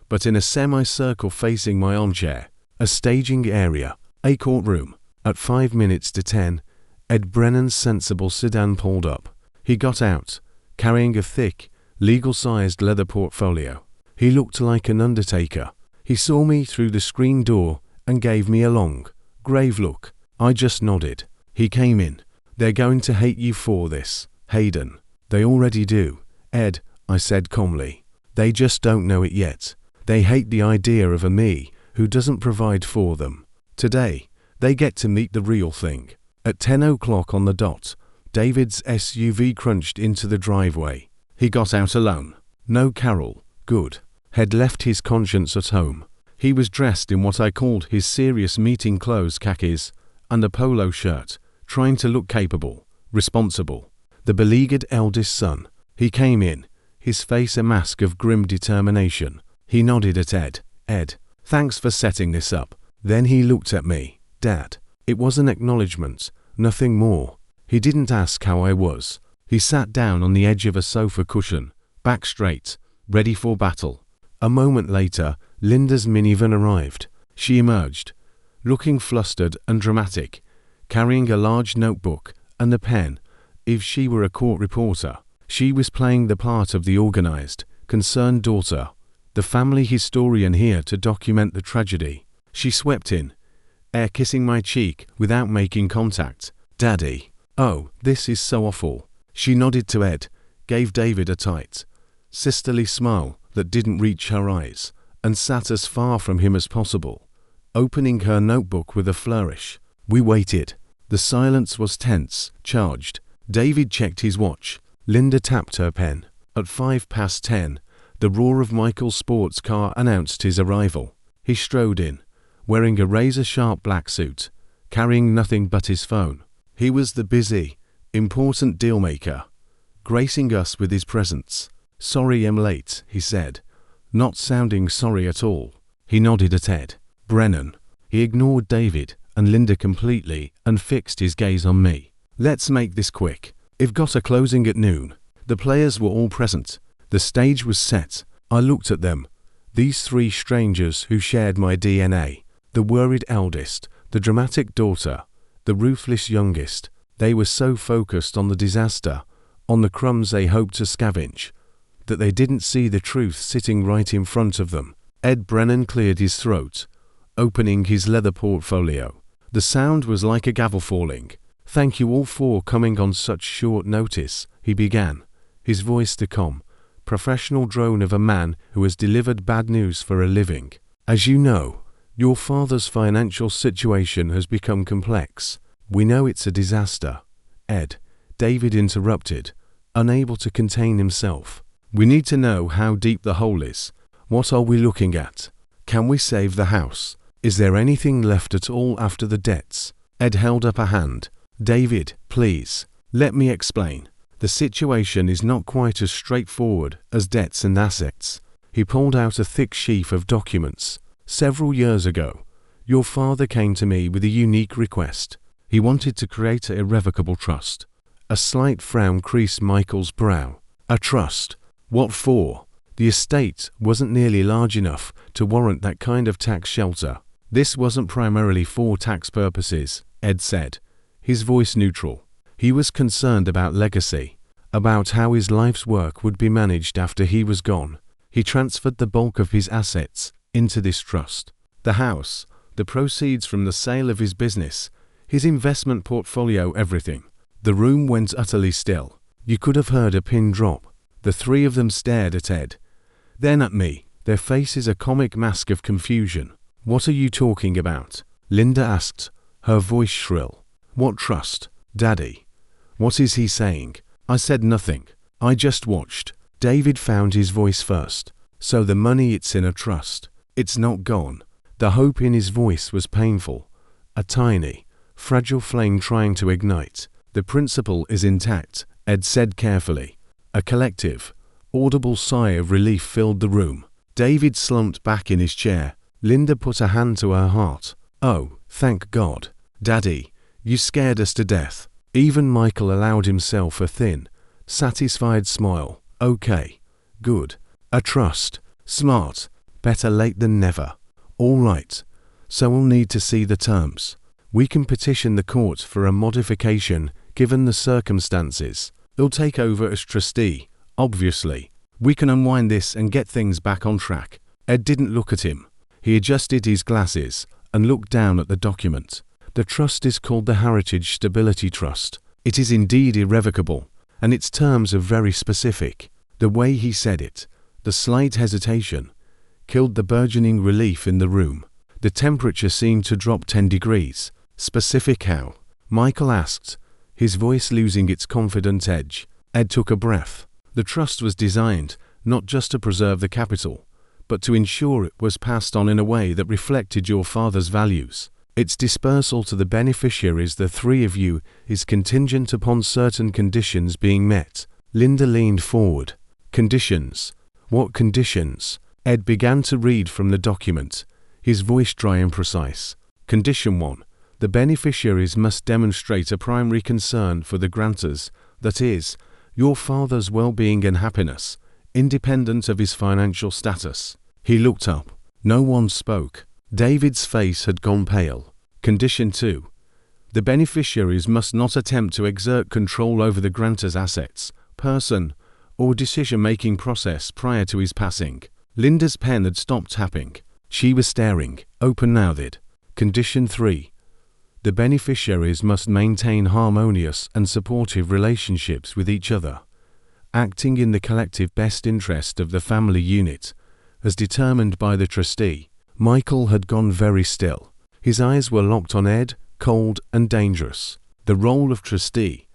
but in a semicircle facing my armchair, a staging area, a courtroom. At 5 minutes to 10, Ed Brennan's sensible sedan pulled up. He got out, carrying a thick, legal-sized leather portfolio. He looked like an undertaker. He saw me through the screen door and gave me a long, grave look. I just nodded. He came in. They're going to hate you for this, Hayden. They already do, Ed, I said calmly. They just don't know it yet. They hate the idea of a me who doesn't provide for them. Today, they get to meet the real thing. At 10 o'clock on the dot, David's SUV crunched into the driveway. He got out alone. No Carol. Good. Had left his conscience at home. He was dressed in what I called his serious meeting clothes, khakis, and a polo shirt, trying to look capable, responsible. The beleaguered eldest son. He came in, his face a mask of grim determination. He nodded at Ed. Ed, thanks for setting this up. Then he looked at me. Dad. It was an acknowledgement, nothing more. He didn't ask how I was. He sat down on the edge of a sofa cushion, back straight, ready for battle. A moment later, Linda's minivan arrived. She emerged, looking flustered and dramatic, carrying a large notebook and a pen. If she were a court reporter, she was playing the part of the organized, concerned daughter, the family historian here to document the tragedy. She swept in, air kissing my cheek without making contact. Daddy. Oh, this is so awful. She nodded to Ed, gave David a tight, sisterly smile that didn't reach her eyes, and sat as far from him as possible, opening her notebook with a flourish. We waited. The silence was tense, charged. David checked his watch. Linda tapped her pen. At 10:05, the roar of Michael's sports car announced his arrival. He strode in, wearing a razor-sharp black suit, carrying nothing but his phone. He was the busy, important dealmaker, gracing us with his presence. Sorry I'm late, he said, not sounding sorry at all. He nodded at Ed. Brennan. He ignored David and Linda completely and fixed his gaze on me. Let's make this quick. I've got a closing at noon. The players were all present. The stage was set. I looked at them. These three strangers who shared my DNA. The worried eldest, the dramatic daughter, the ruthless youngest. They were so focused on the disaster, on the crumbs they hoped to scavenge, that they didn't see the truth sitting right in front of them. Ed Brennan cleared his throat, opening his leather portfolio. The sound was like a gavel falling. Thank you all for coming on such short notice, he began, his voice the calm, professional drone of a man who has delivered bad news for a living. As you know, your father's financial situation has become complex. We know it's a disaster. Ed, David interrupted, unable to contain himself. We need to know how deep the hole is. What are we looking at? Can we save the house? Is there anything left at all after the debts? Ed held up a hand. David, please, let me explain. The situation is not quite as straightforward as debts and assets. He pulled out a thick sheaf of documents. Several years ago, your father came to me with a unique request. He wanted to create an irrevocable trust. A slight frown creased Michael's brow. A trust? What for? The estate wasn't nearly large enough to warrant that kind of tax shelter. This wasn't primarily for tax purposes, Ed said, his voice neutral. He was concerned about legacy, about how his life's work would be managed after he was gone. He transferred the bulk of his assets into this trust. The house, the proceeds from the sale of his business, his investment portfolio, everything. The room went utterly still. You could have heard a pin drop. The three of them stared at Ed, then at me, their faces a comic mask of confusion. What are you talking about? Linda asked, her voice shrill. What trust, Daddy? What is he saying? I said nothing. I just watched. David found his voice first. So the money, it's in a trust. It's not gone. The hope in his voice was painful. A tiny, fragile flame trying to ignite. The principle is intact, Ed said carefully. A collective, audible sigh of relief filled the room. David slumped back in his chair. Linda put a hand to her heart. Oh, thank God. Daddy, you scared us to death. Even Michael allowed himself a thin, satisfied smile. Okay. Good. A trust. Smart. Better late than never. All right. So we'll need to see the terms. We can petition the court for a modification given the circumstances. He'll take over as trustee, obviously. We can unwind this and get things back on track. Ed didn't look at him. He adjusted his glasses and looked down at the document. The trust is called the Heritage Stability Trust. It is indeed irrevocable, and its terms are very specific. The way he said it, the slight hesitation, killed the burgeoning relief in the room. The temperature seemed to drop 10 degrees. Specific how? Michael asked, his voice losing its confident edge. Ed took a breath. The trust was designed not just to preserve the capital, but to ensure it was passed on in a way that reflected your father's values. Its dispersal to the beneficiaries, the three of you, is contingent upon certain conditions being met. Linda leaned forward. Conditions? What conditions? Ed began to read from the document, his voice dry and precise. Condition 1. The beneficiaries must demonstrate a primary concern for the grantors, that is, your father's well-being and happiness, independent of his financial status. He looked up. No one spoke. David's face had gone pale. Condition 2. The beneficiaries must not attempt to exert control over the grantor's assets, person, or decision-making process prior to his passing. Linda's pen had stopped tapping. She was staring, open-mouthed. Condition 3. The beneficiaries must maintain harmonious and supportive relationships with each other, acting in the collective best interest of the family unit, as determined by the trustee. Michael had gone very still. His eyes were locked on Ed, cold and dangerous. The role of trustee,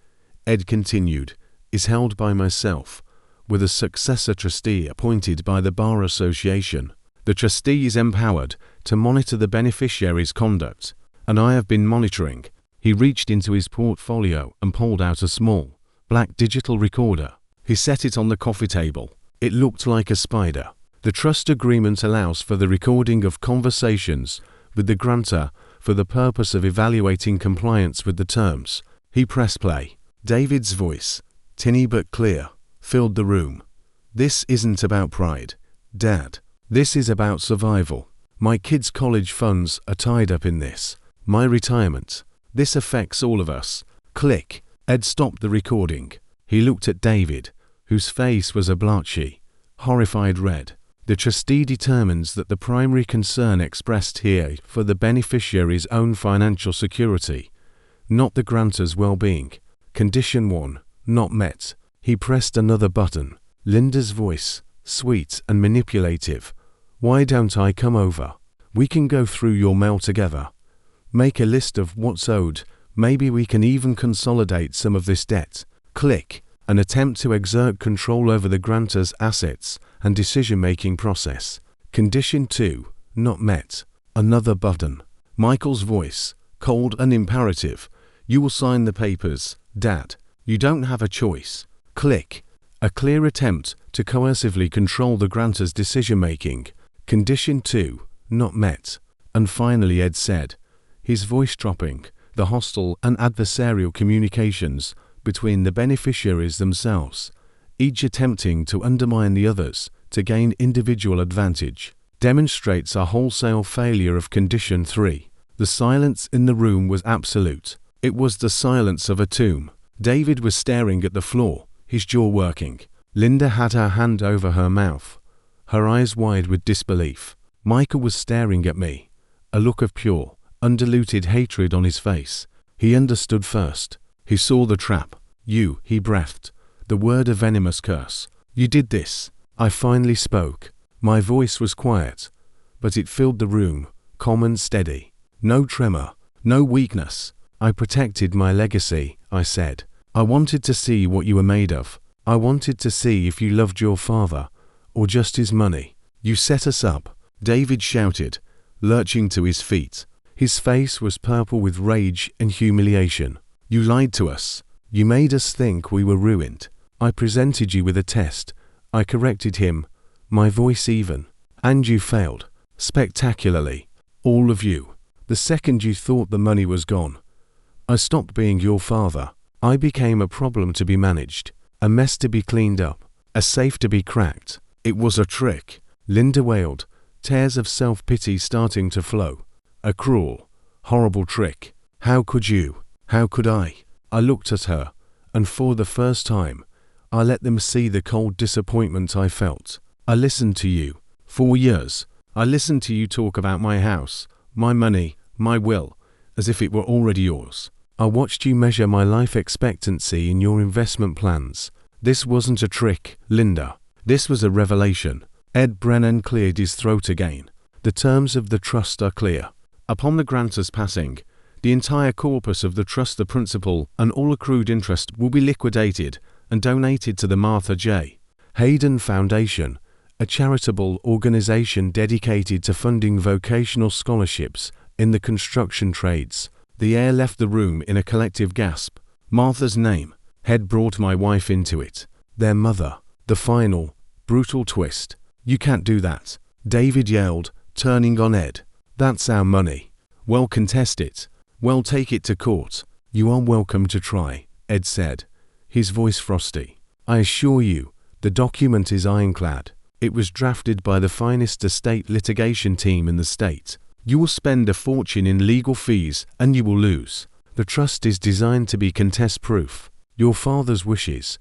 Ed continued, is held by myself, with a successor trustee appointed by the Bar Association. The trustee is empowered to monitor the beneficiary's conduct, and I have been monitoring. He reached into his portfolio and pulled out a small, black digital recorder. He set it on the coffee table. It looked like a spider. The trust agreement allows for the recording of conversations with the grantor for the purpose of evaluating compliance with the terms. He pressed play. David's voice, tinny but clear, filled the room. This isn't about pride, Dad. This is about survival. My kids' college funds are tied up in this. My retirement. This affects all of us. Click. Ed stopped the recording. He looked at David, whose face was a blotchy, horrified red. The trustee determines that the primary concern expressed here for the beneficiary's own financial security, not the grantor's well-being. Condition 1, not met. He pressed another button. Linda's voice, sweet and manipulative. Why don't I come over? We can go through your mail together. Make a list of what's owed. Maybe we can even consolidate some of this debt. Click. An attempt to exert control over the grantor's assets and decision-making process. Condition 2, not met. Another button. Michael's voice, cold and imperative. You will sign the papers, Dad. You don't have a choice. Click. A clear attempt to coercively control the grantor's decision-making. Condition 2, not met. And finally Ed said, his voice dropping, the hostile and adversarial communications between the beneficiaries themselves, each attempting to undermine the others to gain individual advantage, demonstrates a wholesale failure of Condition 3. The silence in the room was absolute. It was the silence of a tomb. David was staring at the floor, his jaw working. Linda had her hand over her mouth, her eyes wide with disbelief. Michael was staring at me, a look of pure, undiluted hatred on his face. He understood first. He saw the trap. You, he breathed, the word a venomous curse. You did this. I finally spoke. My voice was quiet, but it filled the room, calm and steady. No tremor, no weakness. I protected my legacy, I said. I wanted to see what you were made of. I wanted to see if you loved your father, or just his money. You set us up, David shouted, lurching to his feet. His face was purple with rage and humiliation. You lied to us. You made us think we were ruined. I presented you with a test. I corrected him, my voice even. And you failed. Spectacularly. All of you. The second you thought the money was gone, I stopped being your father. I became a problem to be managed, a mess to be cleaned up, a safe to be cracked. It was a trick, Linda wailed, tears of self-pity starting to flow. A cruel, horrible trick. How could you? How could I? I looked at her, and for the first time, I let them see the cold disappointment I felt. I listened to you. 4 years. I listened to you talk about my house, my money, my will, as if it were already yours. I watched you measure my life expectancy in your investment plans. This wasn't a trick, Linda. This was a revelation. Ed Brennan cleared his throat again. The terms of the trust are clear. Upon the grantor's passing, the entire corpus of the trust, the principal, and all accrued interest will be liquidated and donated to the Martha J. Hayden Foundation, a charitable organization dedicated to funding vocational scholarships in the construction trades. The air left the room in a collective gasp. Martha's name had brought my wife into it. Their mother. The final, brutal twist. You can't do that, David yelled, turning on Ed. That's our money. Well, contest it. Well, take it to court. You are welcome to try, Ed said, his voice frosty. I assure you, the document is ironclad. It was drafted by the finest estate litigation team in the state. You will spend a fortune in legal fees and you will lose. The trust is designed to be contest-proof. Your father's wishes,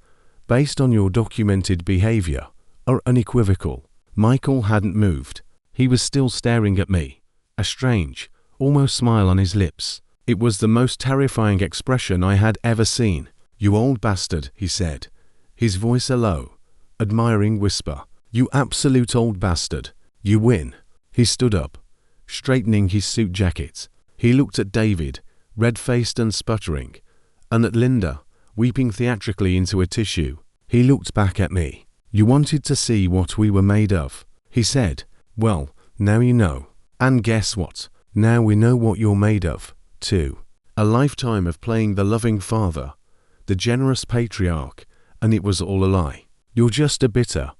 based on your documented behavior, are unequivocal. Michael hadn't moved. He was still staring at me, a strange, almost smile on his lips. It was the most terrifying expression I had ever seen. You old bastard, he said, his voice a low, admiring whisper. You absolute old bastard. You win. He stood up, straightening his suit jacket. He looked at David, red-faced and sputtering, and at Linda, weeping theatrically into a tissue. He looked back at me. You wanted to see what we were made of, he said. Well, now you know. And guess what? Now we know what you're made of, too. A lifetime of playing the loving father, the generous patriarch, and it was all a lie. You're just a bitter,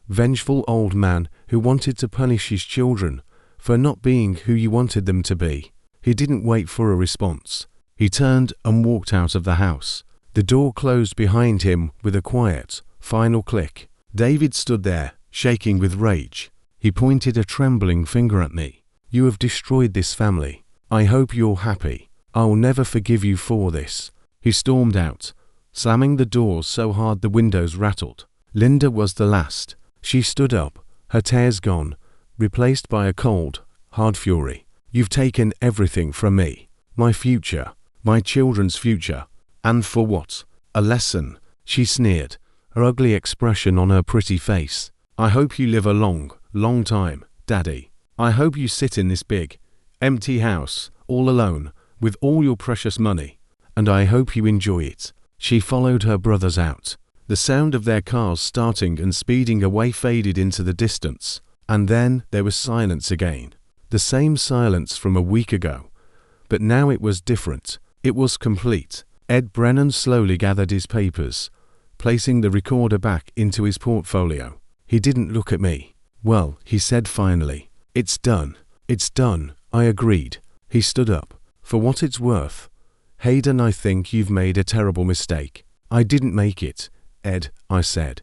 vengeful old man who wanted to punish his children for not being who you wanted them to be. He didn't wait for a response. He turned and walked out of the house. The door closed behind him with a quiet, final click. David stood there, shaking with rage. He pointed a trembling finger at me. You have destroyed this family. I hope you're happy. I'll never forgive you for this. He stormed out, slamming the doors so hard the windows rattled. Linda was the last. She stood up, her tears gone, replaced by a cold, hard fury. You've taken everything from me. My future, my children's future. And for what? A lesson, she sneered, her ugly expression on her pretty face. I hope you live a long, long time, Daddy. I hope you sit in this big, empty house, all alone, with all your precious money. And I hope you enjoy it. She followed her brothers out. The sound of their cars starting and speeding away faded into the distance. And then there was silence again. The same silence from a week ago. But now it was different. It was complete. Ed Brennan slowly gathered his papers, placing the recorder back into his portfolio. He didn't look at me. Well, he said finally, it's done. It's done, I agreed. He stood up. For what it's worth, Hayden, I think you've made a terrible mistake. I didn't make it, Ed, I said,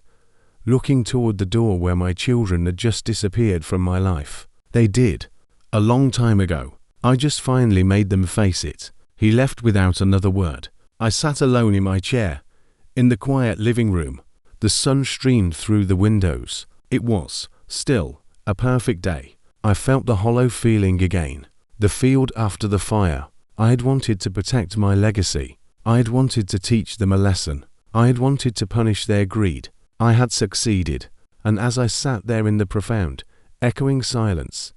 looking toward the door where my children had just disappeared from my life. They did. A long time ago. I just finally made them face it. He left without another word. I sat alone in my chair, in the quiet living room. The sun streamed through the windows. It was, still, a perfect day. I felt the hollow feeling again. The field after the fire. I had wanted to protect my legacy. I had wanted to teach them a lesson. I had wanted to punish their greed. I had succeeded. And as I sat there in the profound, echoing silence,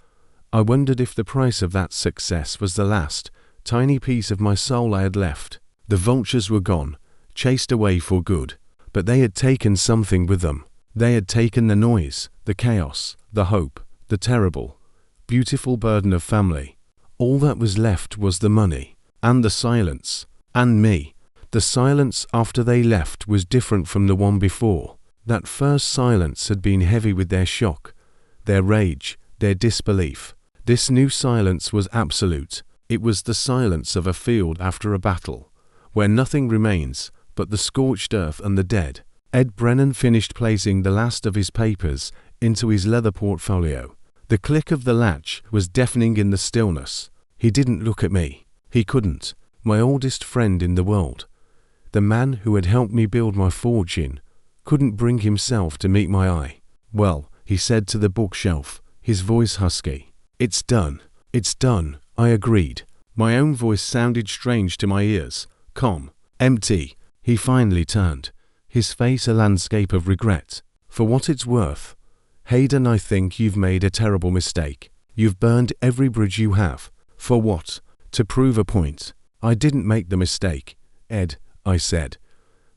I wondered if the price of that success was the last, tiny piece of my soul I had left. The vultures were gone, chased away for good. But they had taken something with them. They had taken the noise, the chaos, the hope, the terrible, beautiful burden of family. All that was left was the money, and the silence, and me. The silence after they left was different from the one before. That first silence had been heavy with their shock, their rage, their disbelief. This new silence was absolute. It was the silence of a field after a battle, where nothing remains but the scorched earth and the dead. Ed Brennan finished placing the last of his papers into his leather portfolio. The click of the latch was deafening in the stillness. He didn't look at me. He couldn't. My oldest friend in the world, the man who had helped me build my fortune, couldn't bring himself to meet my eye. "Well," he said to the bookshelf, his voice husky. "It's done. It's done," I agreed. My own voice sounded strange to my ears. Calm, empty. He finally turned, his face a landscape of regret. "For what it's worth, Hayden, I think you've made a terrible mistake. You've burned every bridge you have. For what? To prove a point." "I didn't make the mistake, Ed," I said,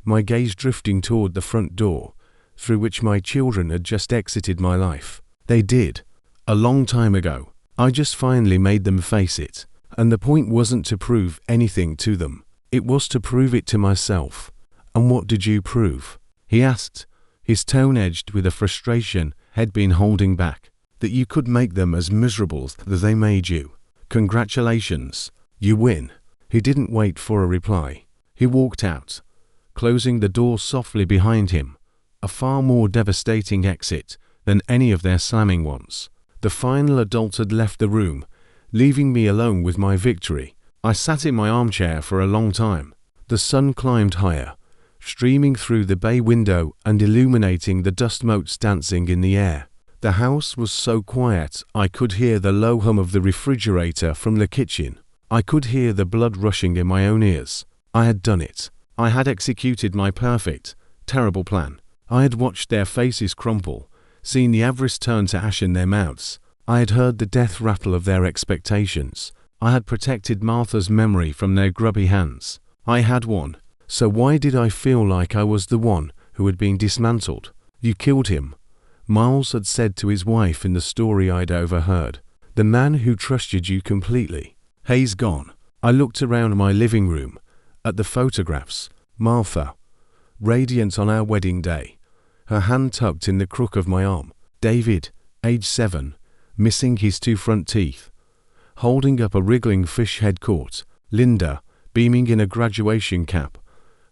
my gaze drifting toward the front door, through which my children had just exited my life. "They did. A long time ago. I just finally made them face it. And the point wasn't to prove anything to them. It was to prove it to myself." "And what did you prove?" he asked, his tone edged with a frustration he'd been holding back. "That you could make them as miserable as they made you. Congratulations. You win." He didn't wait for a reply. He walked out, closing the door softly behind him, a far more devastating exit than any of their slamming ones. The final adult had left the room, leaving me alone with my victory. I sat in my armchair for a long time. The sun climbed higher, streaming through the bay window and illuminating the dust motes dancing in the air. The house was so quiet I could hear the low hum of the refrigerator from the kitchen. I could hear the blood rushing in my own ears. I had done it. I had executed my perfect, terrible plan. I had watched their faces crumple, seen the avarice turn to ash in their mouths. I had heard the death rattle of their expectations. I had protected Martha's memory from their grubby hands. I had won. So why did I feel like I was the one who had been dismantled? "You killed him," Miles had said to his wife in the story I'd overheard. "The man who trusted you completely. He's gone." I looked around my living room, at the photographs. Martha, radiant on our wedding day, her hand tucked in the crook of my arm. David, age 7, missing his 2 front teeth, holding up a wriggling fish head caught. Linda, beaming in a graduation cap,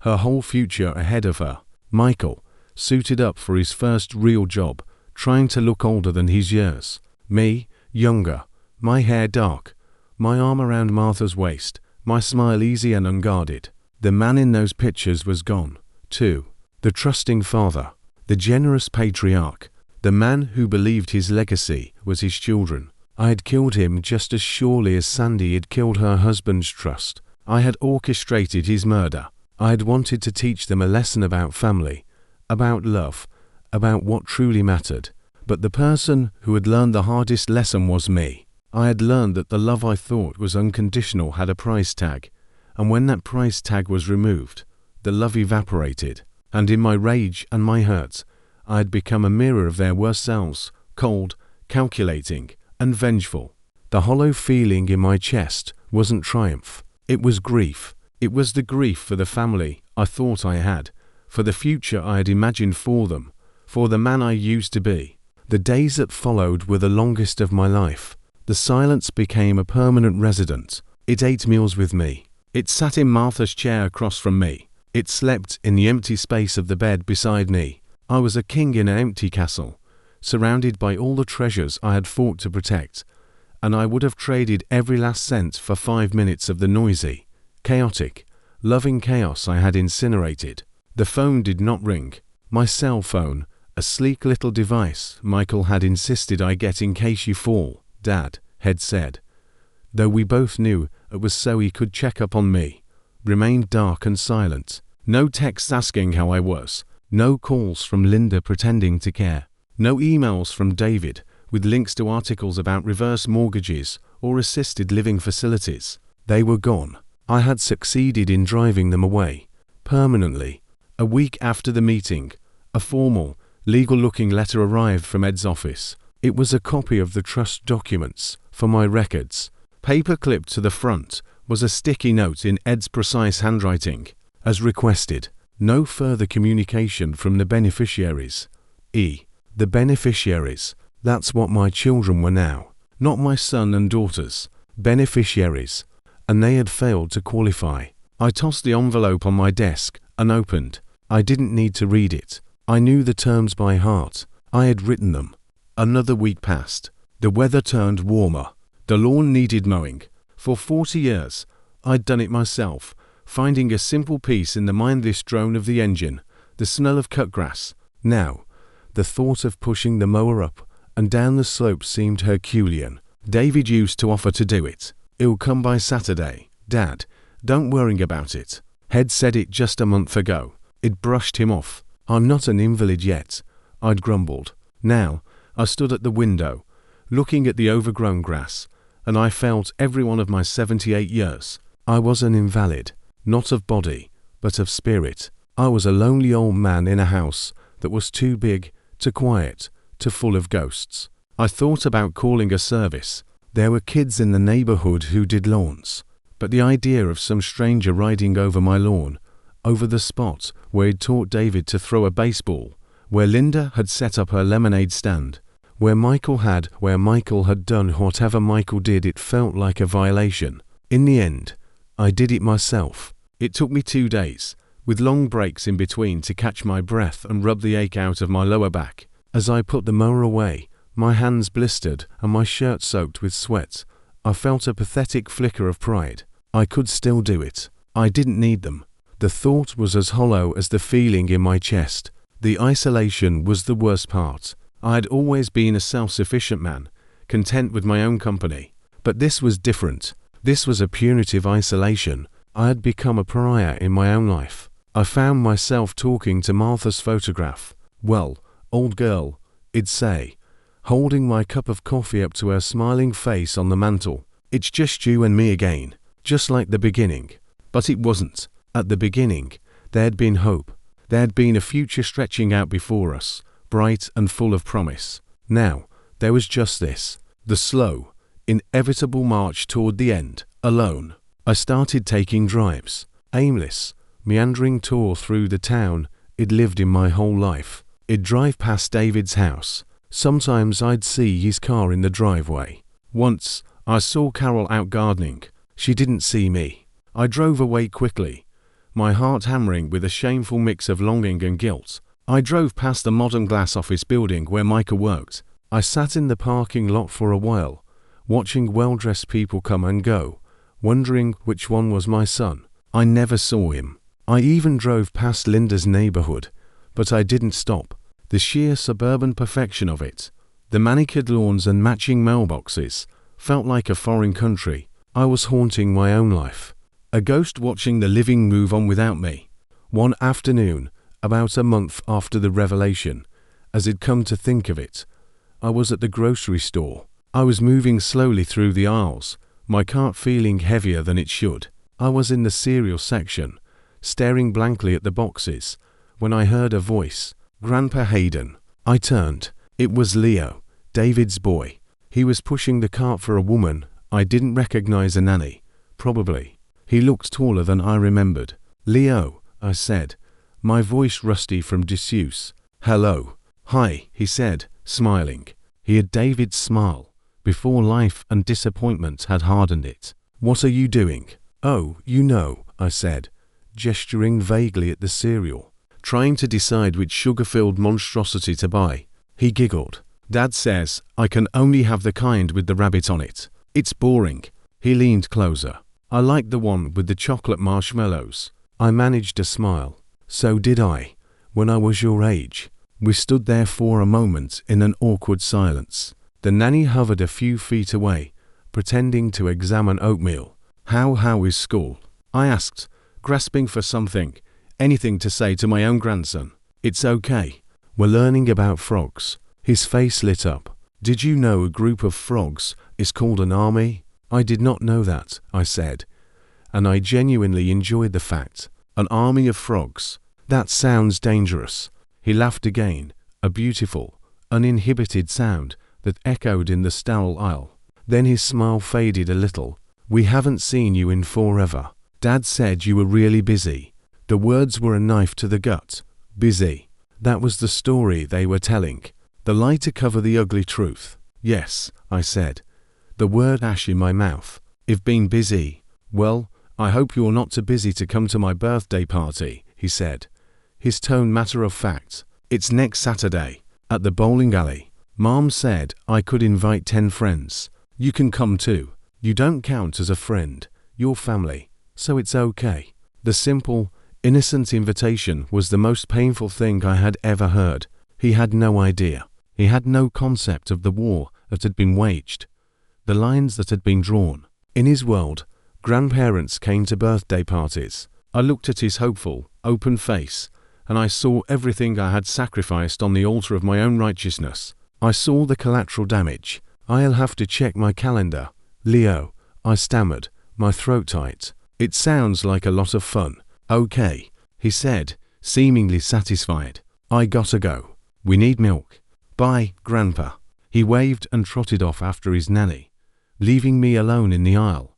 her whole future ahead of her. Michael, suited up for his first real job, trying to look older than his years. Me, younger, my hair dark, my arm around Martha's waist, my smile easy and unguarded. The man in those pictures was gone, too. The trusting father, the generous patriarch, the man who believed his legacy was his children. I had killed him just as surely as Sandy had killed her husband's trust. I had orchestrated his murder. I had wanted to teach them a lesson about family, about love, about what truly mattered. But the person who had learned the hardest lesson was me. I had learned that the love I thought was unconditional had a price tag, and when that price tag was removed, the love evaporated, and in my rage and my hurt, I had become a mirror of their worst selves, cold, calculating, and vengeful. The hollow feeling in my chest wasn't triumph. It was grief. It was the grief for the family I thought I had, for the future I had imagined for them, for the man I used to be. The days that followed were the longest of my life. The silence became a permanent resident. It ate meals with me. It sat in Martha's chair across from me. It slept in the empty space of the bed beside me. I was a king in an empty castle, surrounded by all the treasures I had fought to protect, and I would have traded every last cent for 5 minutes of the noisy, chaotic, loving chaos I had incinerated. The phone did not ring. My cell phone, a sleek little device Michael had insisted I get in case you fall, Dad, had said, though we both knew it was so he could check up on me, remained dark and silent. No texts asking how I was, no calls from Linda pretending to care, no emails from David with links to articles about reverse mortgages or assisted living facilities. They were gone. I had succeeded in driving them away, permanently, A week after the meeting, a formal, legal-looking letter arrived from Ed's office. It was a copy of the trust documents for my records. Paper-clipped to the front was a sticky note in Ed's precise handwriting. As requested, no further communication from the beneficiaries. The beneficiaries, that's what my children were now. Not my son and daughters. Beneficiaries. And they had failed to qualify. I tossed the envelope on my desk, unopened. I didn't need to read it. I knew the terms by heart. I had written them. Another week passed. The weather turned warmer. The lawn needed mowing. For 40 years, I'd done it myself, finding a simple peace in the mindless drone of the engine, the smell of cut grass. Now, the thought of pushing the mower up and down the slope seemed Herculean. David used to offer to do it. "It'll come by Saturday. Dad, don't worry about it." Had said it just a month ago. It brushed him off. "I'm not an invalid yet," I'd grumbled. Now, I stood at the window, looking at the overgrown grass, and I felt every one of my 78 years. I was an invalid, not of body, but of spirit. I was a lonely old man in a house that was too big, too quiet, too full of ghosts. I thought about calling a service. There were kids in the neighborhood who did lawns, but the idea of some stranger riding over my lawn, over the spot where he'd taught David to throw a baseball, where Linda had set up her lemonade stand, where Michael had done whatever Michael did, it felt like a violation. In the end, I did it myself. It took me 2 days, with long breaks in between to catch my breath and rub the ache out of my lower back. As I put the mower away, my hands blistered and my shirt soaked with sweat, I felt a pathetic flicker of pride. I could still do it. I didn't need them. The thought was as hollow as the feeling in my chest. The isolation was the worst part. I had always been a self-sufficient man, content with my own company. But this was different. This was a punitive isolation. I had become a pariah in my own life. I found myself talking to Martha's photograph. "Well, old girl," it'd say, holding my cup of coffee up to her smiling face on the mantel. "It's just you and me again, just like the beginning." But it wasn't. At the beginning, there had been hope. There had been a future stretching out before us, bright and full of promise. Now, there was just this, the slow, inevitable march toward the end, alone. I started taking drives, aimless, meandering tour through the town I'd lived in my whole life. I'd drive past David's house. Sometimes I'd see his car in the driveway. Once, I saw Carol out gardening. She didn't see me. I drove away quickly, my heart hammering with a shameful mix of longing and guilt. I drove past the modern glass office building where Micah worked. I sat in the parking lot for a while, watching well-dressed people come and go, wondering which one was my son. I never saw him. I even drove past Linda's neighborhood, but I didn't stop. The sheer suburban perfection of it, the manicured lawns and matching mailboxes, felt like a foreign country. I was haunting my own life, a ghost watching the living move on without me. One afternoon, about a month after the revelation, as I'd come to think of it, I was at the grocery store. I was moving slowly through the aisles, my cart feeling heavier than it should. I was in the cereal section, staring blankly at the boxes, when I heard a voice, "Grandpa Hayden." I turned. It was Leo, David's boy. He was pushing the cart for a woman. I didn't recognize a nanny, probably. He looked taller than I remembered. "Leo," I said, my voice rusty from disuse. "Hello." "Hi," he said, smiling. He had David's smile, before life and disappointment had hardened it. "What are you doing?" "Oh, you know," I said, gesturing vaguely at the cereal, trying to decide which sugar-filled monstrosity to buy. He giggled. "Dad says I can only have the kind with the rabbit on it. It's boring." He leaned closer. "I like the one with the chocolate marshmallows." I managed a smile. "So did I, when I was your age." We stood there for a moment in an awkward silence. The nanny hovered a few feet away, pretending to examine oatmeal. How is school?" I asked, grasping for something, anything to say to my own grandson. "It's okay. We're learning about frogs." His face lit up. "Did you know a group of frogs is called an army?" "I did not know that," I said, and I genuinely enjoyed the fact. An army of frogs. That sounds dangerous. He laughed again, a beautiful, uninhibited sound that echoed in the stall aisle. Then his smile faded a little. We haven't seen you in forever. Dad said you were really busy. The words were a knife to the gut. Busy. That was the story they were telling. The lie to cover the ugly truth. Yes, I said, the word ash in my mouth. If been busy, well, I hope you're not too busy to come to my birthday party, he said. His tone matter of fact. It's next Saturday, at the bowling alley. Mom said I could invite 10 friends. You can come too. You don't count as a friend. You're family. So it's okay. The simple, innocent invitation was the most painful thing I had ever heard. He had no idea. He had no concept of the war that had been waged, the lines that had been drawn. In his world, grandparents came to birthday parties. I looked at his hopeful, open face, and I saw everything I had sacrificed on the altar of my own righteousness. I saw the collateral damage. I'll have to check my calendar. Leo, I stammered, my throat tight. It sounds like a lot of fun. Okay, he said, seemingly satisfied. I gotta go. We need milk. Bye, Grandpa. He waved and trotted off after his nanny, leaving me alone in the aisle.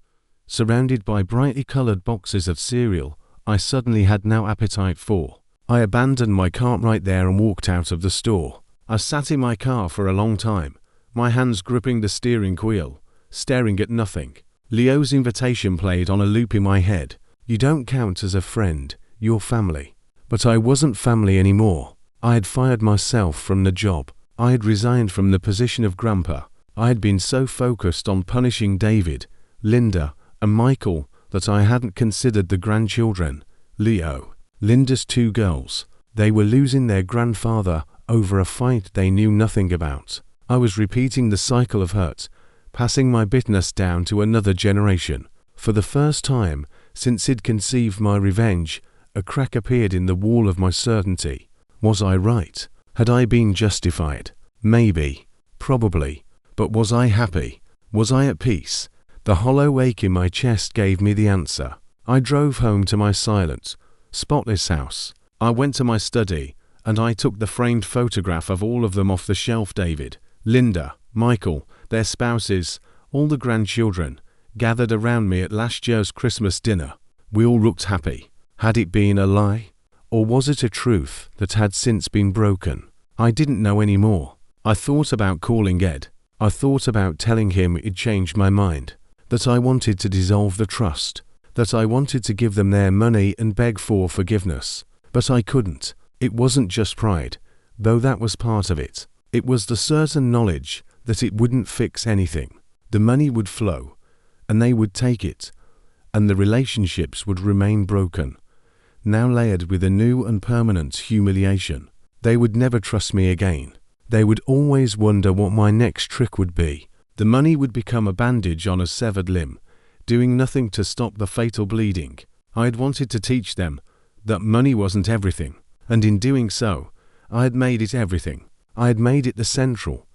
Surrounded by brightly colored boxes of cereal I suddenly had no appetite for. I abandoned my cart right there and walked out of the store. I sat in my car for a long time, my hands gripping the steering wheel, staring at nothing. Leo's invitation played on a loop in my head. You don't count as a friend, you're family. But I wasn't family anymore. I had fired myself from the job. I had resigned from the position of grandpa. I had been so focused on punishing David, Linda, and Michael that I hadn't considered the grandchildren. Leo, Linda's 2 girls. They were losing their grandfather over a fight they knew nothing about. I was repeating the cycle of hurt, passing my bitterness down to another generation. For the first time since he'd conceived my revenge, a crack appeared in the wall of my certainty. Was I right? Had I been justified? Maybe. Probably. But was I happy? Was I at peace? The hollow ache in my chest gave me the answer. I drove home to my silent, spotless house. I went to my study, and I took the framed photograph of all of them off the shelf. David, Linda, Michael, their spouses, all the grandchildren, gathered around me at last year's Christmas dinner. We all looked happy. Had it been a lie? Or was it a truth that had since been broken? I didn't know anymore. I thought about calling Ed. I thought about telling him it'd changed my mind, that I wanted to dissolve the trust, that I wanted to give them their money and beg for forgiveness. But I couldn't. It wasn't just pride, though that was part of it. It was the certain knowledge that it wouldn't fix anything. The money would flow, and they would take it, and the relationships would remain broken, now layered with a new and permanent humiliation. They would never trust me again. They would always wonder what my next trick would be. The money would become a bandage on a severed limb, doing nothing to stop the fatal bleeding. I had wanted to teach them that money wasn't everything, and in doing so, I had made it everything. I had made it the central,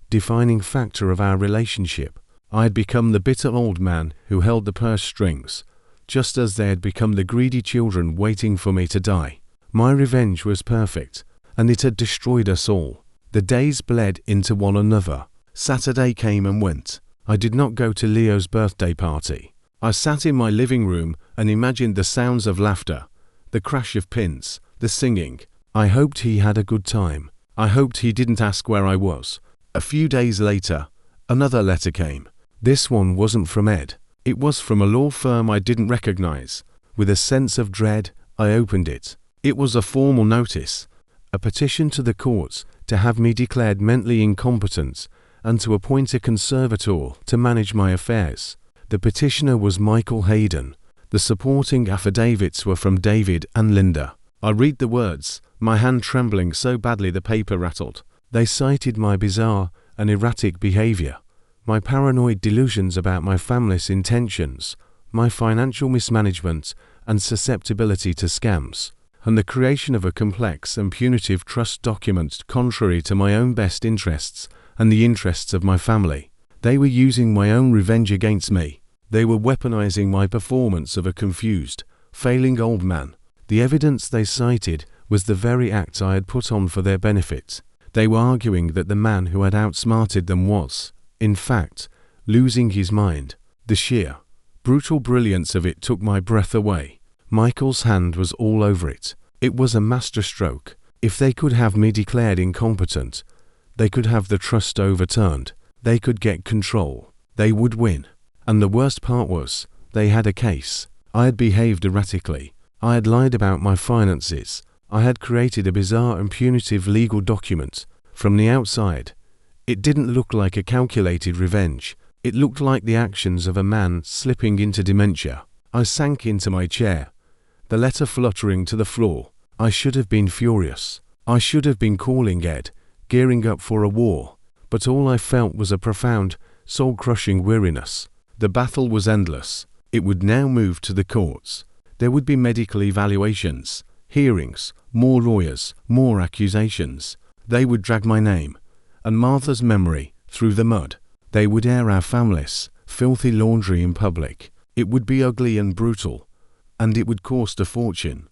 defining factor of our relationship. I had become the bitter old man who held the purse strings, just as they had become the greedy children waiting for me to die. My revenge was perfect, and it had destroyed us all. The days bled into one another. Saturday came and went. I did not go to Leo's birthday party. I sat in my living room and imagined the sounds of laughter, the crash of pins, the singing. I hoped he had a good time. I hoped he didn't ask where I was. A few days later, another letter came. This one wasn't from Ed. It was from a law firm I didn't recognize. With a sense of dread, I opened it. It was a formal notice, a petition to the courts to have me declared mentally incompetent and to appoint a conservator to manage my affairs. The petitioner was Michael Hayden. The supporting affidavits were from David and Linda. I read the words, my hand trembling so badly the paper rattled. They cited my bizarre and erratic behavior, my paranoid delusions about my family's intentions, my financial mismanagement and susceptibility to scams, and the creation of a complex and punitive trust document contrary to my own best interests and the interests of my family. They were using my own revenge against me. They were weaponizing my performance of a confused, failing old man The evidence they cited was the very act I had put on for their benefit. They were arguing that the man who had outsmarted them was, in fact, losing his mind. The sheer, brutal brilliance of it took my breath away. Michael's hand was all over it. It was a masterstroke. If they could have me declared incompetent, they could have the trust overturned. They could get control. They would win. And the worst part was, they had a case. I had behaved erratically. I had lied about my finances. I had created a bizarre and punitive legal document. From the outside, it didn't look like a calculated revenge. It looked like the actions of a man slipping into dementia. I sank into my chair, the letter fluttering to the floor. I should have been furious. I should have been calling Ed, gearing up for a war. But all I felt was a profound, soul-crushing weariness. The battle was endless. It would now move to the courts. There would be medical evaluations, hearings, more lawyers, more accusations. They would drag my name and Martha's memory through the mud. They would air our family's filthy laundry in public. It would be ugly and brutal, and it would cost a fortune,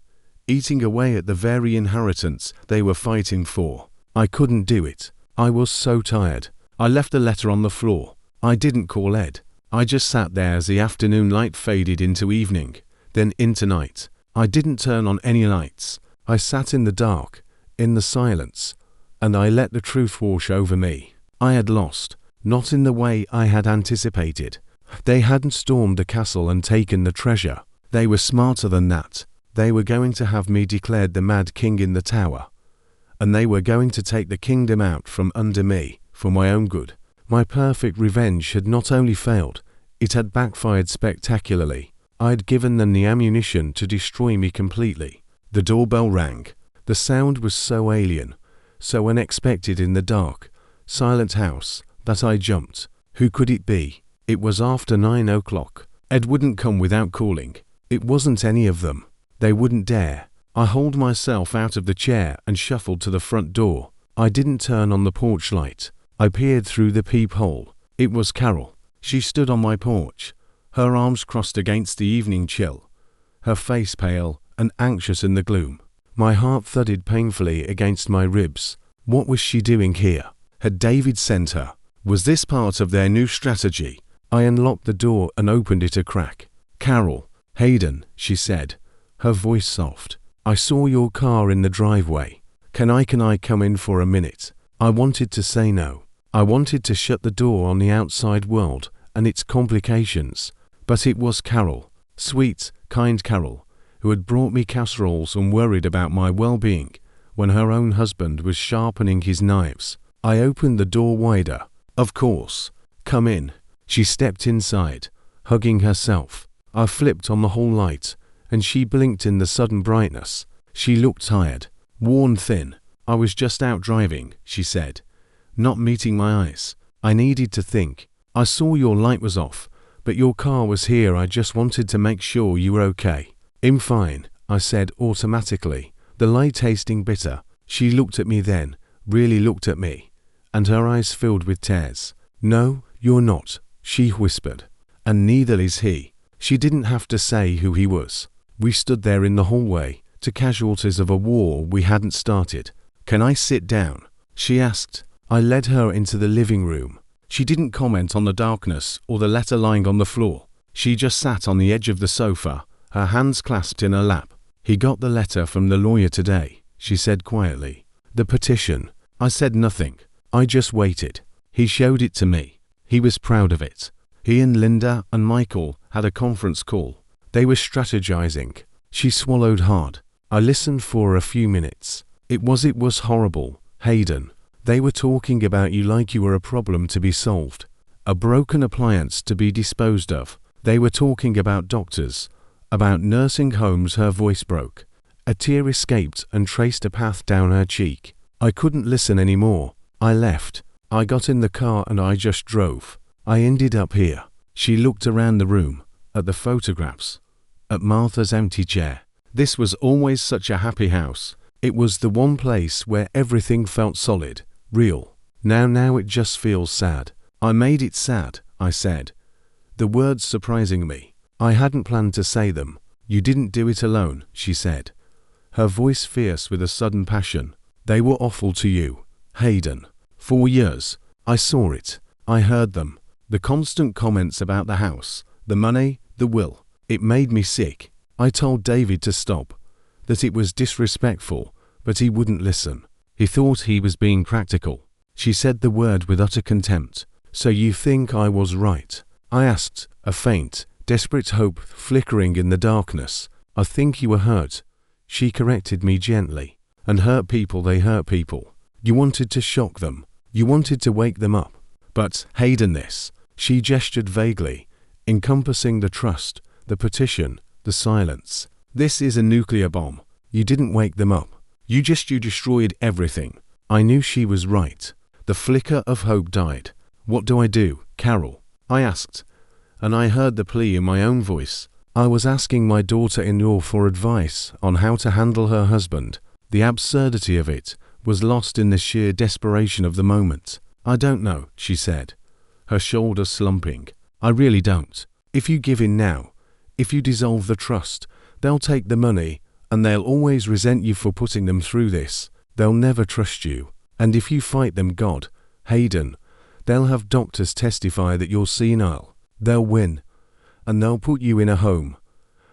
eating away at the very inheritance they were fighting for. I couldn't do it. I was so tired. I left the letter on the floor. I didn't call Ed. I just sat there as the afternoon light faded into evening, then into night. I didn't turn on any lights. I sat in the dark, in the silence, and I let the truth wash over me. I had lost, not in the way I had anticipated. They hadn't stormed the castle and taken the treasure. They were smarter than that. They were going to have me declared the mad king in the tower, and they were going to take the kingdom out from under me for my own good. My perfect revenge had not only failed, it had backfired spectacularly. I had given them the ammunition to destroy me completely. The doorbell rang. The sound was so alien, so unexpected in the dark, silent house, that I jumped. Who could it be? It was after 9 o'clock. Ed wouldn't come without calling. It wasn't any of them. They wouldn't dare. I hauled myself out of the chair and shuffled to the front door. I didn't turn on the porch light. I peered through the peephole. It was Carol. She stood on my porch, her arms crossed against the evening chill, her face pale and anxious in the gloom. My heart thudded painfully against my ribs. What was she doing here? Had David sent her? Was this part of their new strategy? I unlocked the door and opened it a crack. "Carol, Hayden," she said, her voice soft. "I saw your car in the driveway. Can I come in for a minute?" I wanted to say no. I wanted to shut the door on the outside world and its complications. But it was Carol, sweet, kind Carol, who had brought me casseroles and worried about my well-being when her own husband was sharpening his knives. I opened the door wider. "Of course. Come in." She stepped inside, hugging herself. I flipped on the hall light, and she blinked in the sudden brightness. She looked tired, worn thin. "I was just out driving," she said, not meeting my eyes. "I needed to think. I saw your light was off, but your car was here. I just wanted to make sure you were okay." "I'm fine," I said automatically, the light tasting bitter. She looked at me then, really looked at me, and her eyes filled with tears. "No, you're not," she whispered. "And neither is he." She didn't have to say who he was. We stood there in the hallway, two casualties of a war we hadn't started. "Can I sit down?" she asked. I led her into the living room. She didn't comment on the darkness or the letter lying on the floor. She just sat on the edge of the sofa, her hands clasped in her lap. "He got the letter from the lawyer today," she said quietly. "The petition." I said nothing. I just waited. "He showed it to me. He was proud of it. He and Linda and Michael had a conference call. They were strategizing." She swallowed hard. I listened for a few minutes. It was horrible, Hayden. They were talking about you like you were a problem to be solved, a broken appliance to be disposed of. They were talking about doctors, about nursing homes. Her voice broke. A tear escaped and traced a path down her cheek. I couldn't listen anymore. I left. I got in the car and I just drove. I ended up here. She looked around the room, at the photographs, at Martha's empty chair. This was always such a happy house. It was the one place where everything felt solid, real. Now it just feels sad. "I made it sad," I said, the words surprising me. I hadn't planned to say them. "You didn't do it alone," she said. her voice fierce with a sudden passion. They were awful to you, Hayden. 4 years. I saw it. I heard them. The constant comments about the house, the money, the will. It made me sick. I told David to stop, that it was disrespectful, but he wouldn't listen. He thought he was being practical. She said the word with utter contempt. So you think I was right? I asked, a faint, desperate hope flickering in the darkness. I think you were hurt. She corrected me gently. And hurt people, they hurt people. You wanted to shock them. You wanted to wake them up. But, Hayden, this. She gestured vaguely, encompassing the trust, the petition, the silence. This is a nuclear bomb. You didn't wake them up. You destroyed everything. I knew she was right. The flicker of hope died. What do I do, Carol? I asked. And I heard the plea in my own voice. I was asking my daughter-in-law for advice on how to handle her husband. The absurdity of it was lost in the sheer desperation of the moment. I don't know, she said, her shoulders slumping. I really don't. If you give in now, if you dissolve the trust, they'll take the money, and they'll always resent you for putting them through this. They'll never trust you. And if you fight them, God, Hayden, they'll have doctors testify that you're senile. They'll win. And they'll put you in a home.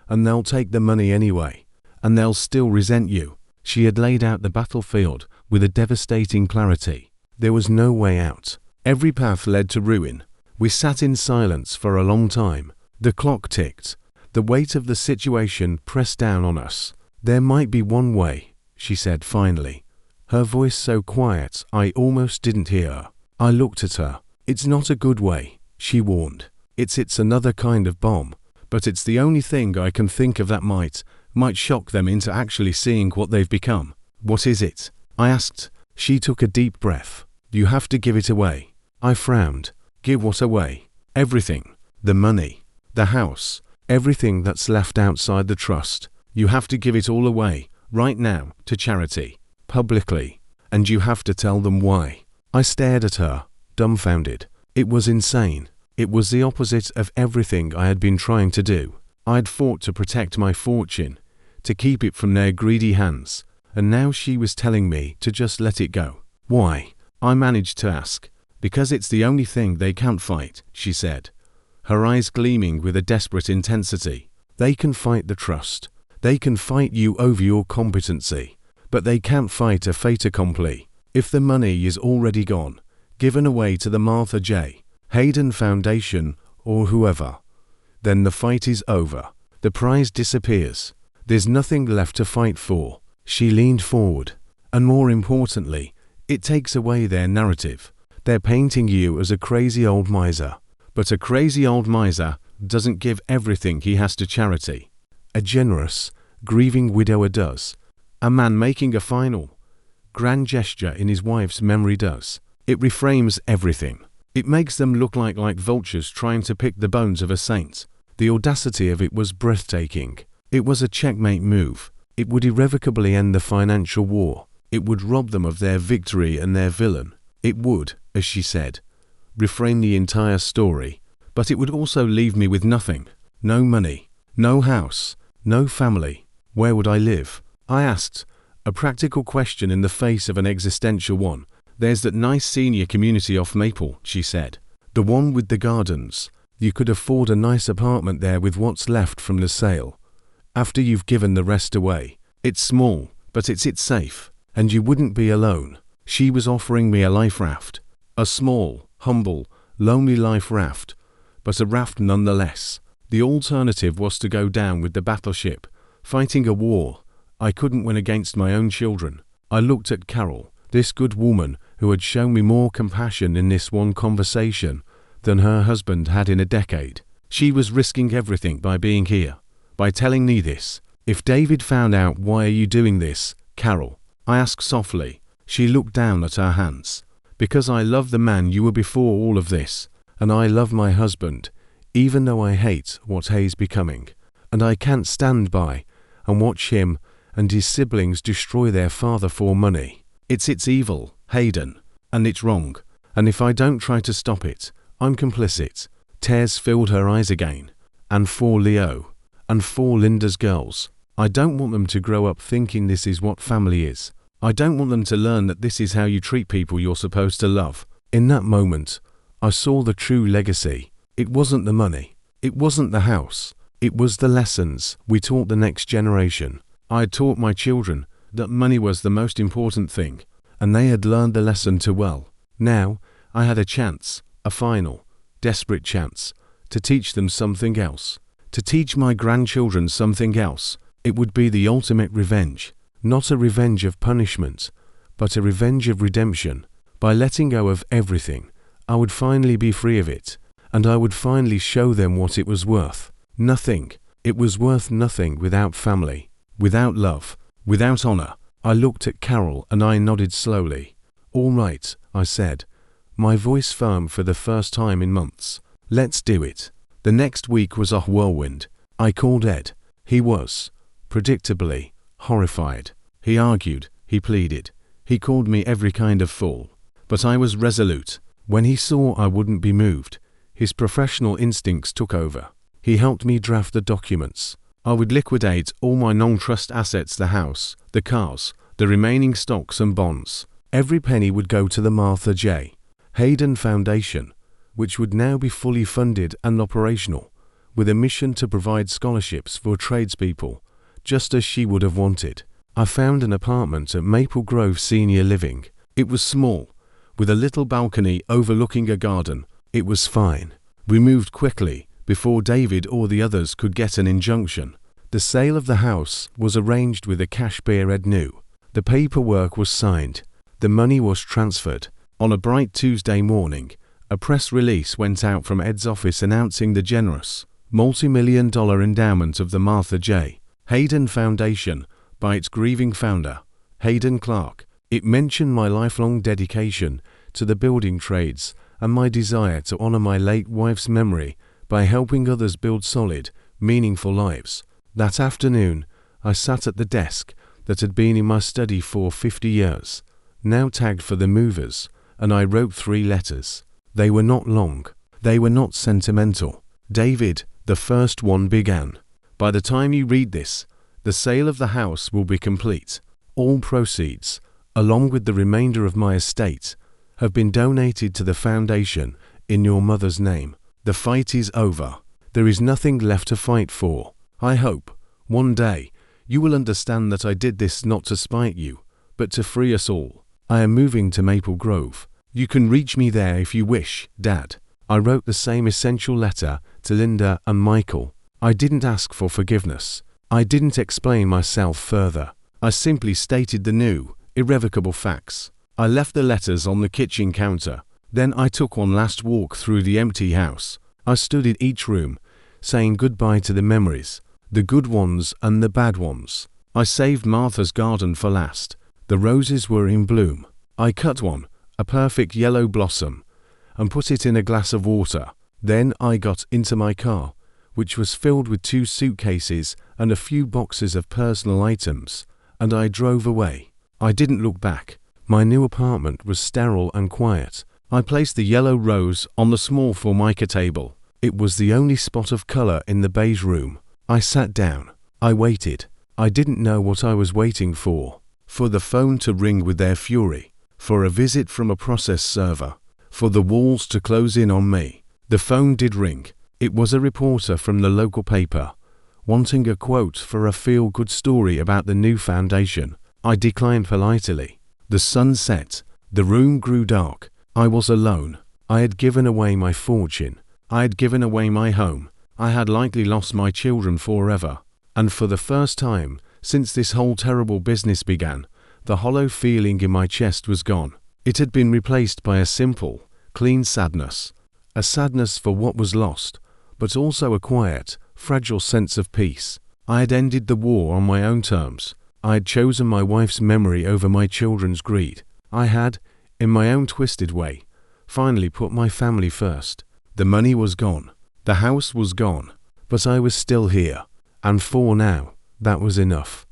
And they'll take the money anyway. And they'll still resent you. She had laid out the battlefield with a devastating clarity. There was no way out. Every path led to ruin. We sat in silence for a long time. The clock ticked. The weight of the situation pressed down on us. There might be one way, she said finally. Her voice so quiet I almost didn't hear her. I looked at her. It's not a good way, she warned. It's another kind of bomb. But it's the only thing I can think of that might shock them into actually seeing what they've become. What is it? I asked. She took a deep breath. You have to give it away. I frowned. Give what away? Everything. The money. The house. Everything that's left outside the trust. You have to give it all away, right now, to charity. Publicly. And you have to tell them why. I stared at her, dumbfounded. It was insane. It was the opposite of everything I had been trying to do. I'd fought to protect my fortune, to keep it from their greedy hands, and now she was telling me to just let it go. Why? I managed to ask. Because it's the only thing they can't fight, she said, her eyes gleaming with a desperate intensity. They can fight the trust. They can fight you over your competency, but they can't fight a fait accompli. If the money is already gone, given away to the Martha J. Hayden Foundation or whoever, then the fight is over. The prize disappears. There's nothing left to fight for. She leaned forward. And more importantly, it takes away their narrative. They're painting you as a crazy old miser. But a crazy old miser doesn't give everything he has to charity. A generous, grieving widower does. A man making a final, grand gesture in his wife's memory does. It reframes everything. It makes them look like vultures trying to pick the bones of a saint. The audacity of it was breathtaking. It was a checkmate move. It would irrevocably end the financial war. It would rob them of their victory and their villain. It would, as she said, reframe the entire story. But it would also leave me with nothing. No money, no house, no family. Where would I live? I asked, a practical question in the face of an existential one. There's that nice senior community off Maple, she said. The one with the gardens. You could afford a nice apartment there with what's left from the sale. After you've given the rest away. It's small, but it's safe. And you wouldn't be alone. She was offering me a life raft. A small, humble, lonely life raft. But a raft nonetheless. The alternative was to go down with the battleship, fighting a war I couldn't win against my own children. I looked at Carol, this good woman who had shown me more compassion in this one conversation than her husband had in a decade. She was risking everything by being here, by telling me this. If David found out, why are you doing this, Carol? I asked softly. She looked down at her hands. Because I love the man you were before all of this, and I love my husband, even though I hate what he's becoming. And I can't stand by and watch him and his siblings destroy their father for money. It's evil, Hayden, and it's wrong. And if I don't try to stop it, I'm complicit. Tears filled her eyes again. And for Leo. And for Linda's girls. I don't want them to grow up thinking this is what family is. I don't want them to learn that this is how you treat people you're supposed to love. In that moment, I saw the true legacy. It wasn't the money. It wasn't the house. It was the lessons we taught the next generation. I had taught my children that money was the most important thing, and they had learned the lesson too well. Now, I had a chance, a final, desperate chance, to teach them something else. To teach my grandchildren something else. It would be the ultimate revenge. Not a revenge of punishment, but a revenge of redemption. By letting go of everything, I would finally be free of it, and I would finally show them what it was worth. Nothing. It was worth nothing without family, without love, without honor. I looked at Carol and I nodded slowly. All right, I said, my voice firm for the first time in months. Let's do it. The next week was a whirlwind. I called Ed. He was, predictably, horrified. He argued, he pleaded. He called me every kind of fool. But I was resolute. When he saw I wouldn't be moved, his professional instincts took over. He helped me draft the documents. I would liquidate all my non-trust assets, the house, the cars, the remaining stocks and bonds. Every penny would go to the Martha J. Hayden Foundation, which would now be fully funded and operational, with a mission to provide scholarships for tradespeople, just as she would have wanted. I found an apartment at Maple Grove Senior Living. It was small, with a little balcony overlooking a garden. It was fine. We moved quickly, before David or the others could get an injunction. The sale of the house was arranged with a cashier Ed knew. The paperwork was signed. The money was transferred. On a bright Tuesday morning, a press release went out from Ed's office announcing the generous, multi-million-dollar endowment of the Martha J. Hayden Foundation by its grieving founder, Hayden Clark. It mentioned my lifelong dedication to the building trades and my desire to honor my late wife's memory by helping others build solid, meaningful lives. That afternoon, I sat at the desk that had been in my study for 50 years, now tagged for the movers, and I wrote 3 letters. They were not long. They were not sentimental. David, the first one began. By the time you read this, the sale of the house will be complete. All proceeds, along with the remainder of my estate, have been donated to the foundation in your mother's name. The fight is over. There is nothing left to fight for. I hope, one day, you will understand that I did this not to spite you, but to free us all. I am moving to Maple Grove. You can reach me there if you wish, Dad. I wrote the same essential letter to Linda and Michael. I didn't ask for forgiveness. I didn't explain myself further. I simply stated the new, irrevocable facts. I left the letters on the kitchen counter. Then I took one last walk through the empty house. I stood in each room, saying goodbye to the memories, the good ones and the bad ones. I saved Martha's garden for last. The roses were in bloom. I cut one, a perfect yellow blossom, and put it in a glass of water. Then I got into my car, which was filled with 2 suitcases and a few boxes of personal items, and I drove away. I didn't look back. My new apartment was sterile and quiet. I placed the yellow rose on the small Formica table. It was the only spot of color in the beige room. I sat down. I waited. I didn't know what I was waiting for. For the phone to ring with their fury. For a visit from a process server. For the walls to close in on me. The phone did ring. It was a reporter from the local paper, wanting a quote for a feel-good story about the new foundation. I declined politely. The sun set. The room grew dark. I was alone. I had given away my fortune. I had given away my home. I had likely lost my children forever. And for the first time, since this whole terrible business began, the hollow feeling in my chest was gone. It had been replaced by a simple, clean sadness. A sadness for what was lost, but also a quiet, fragile sense of peace. I had ended the war on my own terms. I had chosen my wife's memory over my children's greed. I had, in my own twisted way, finally put my family first. The money was gone. The house was gone. But I was still here. And for now, that was enough.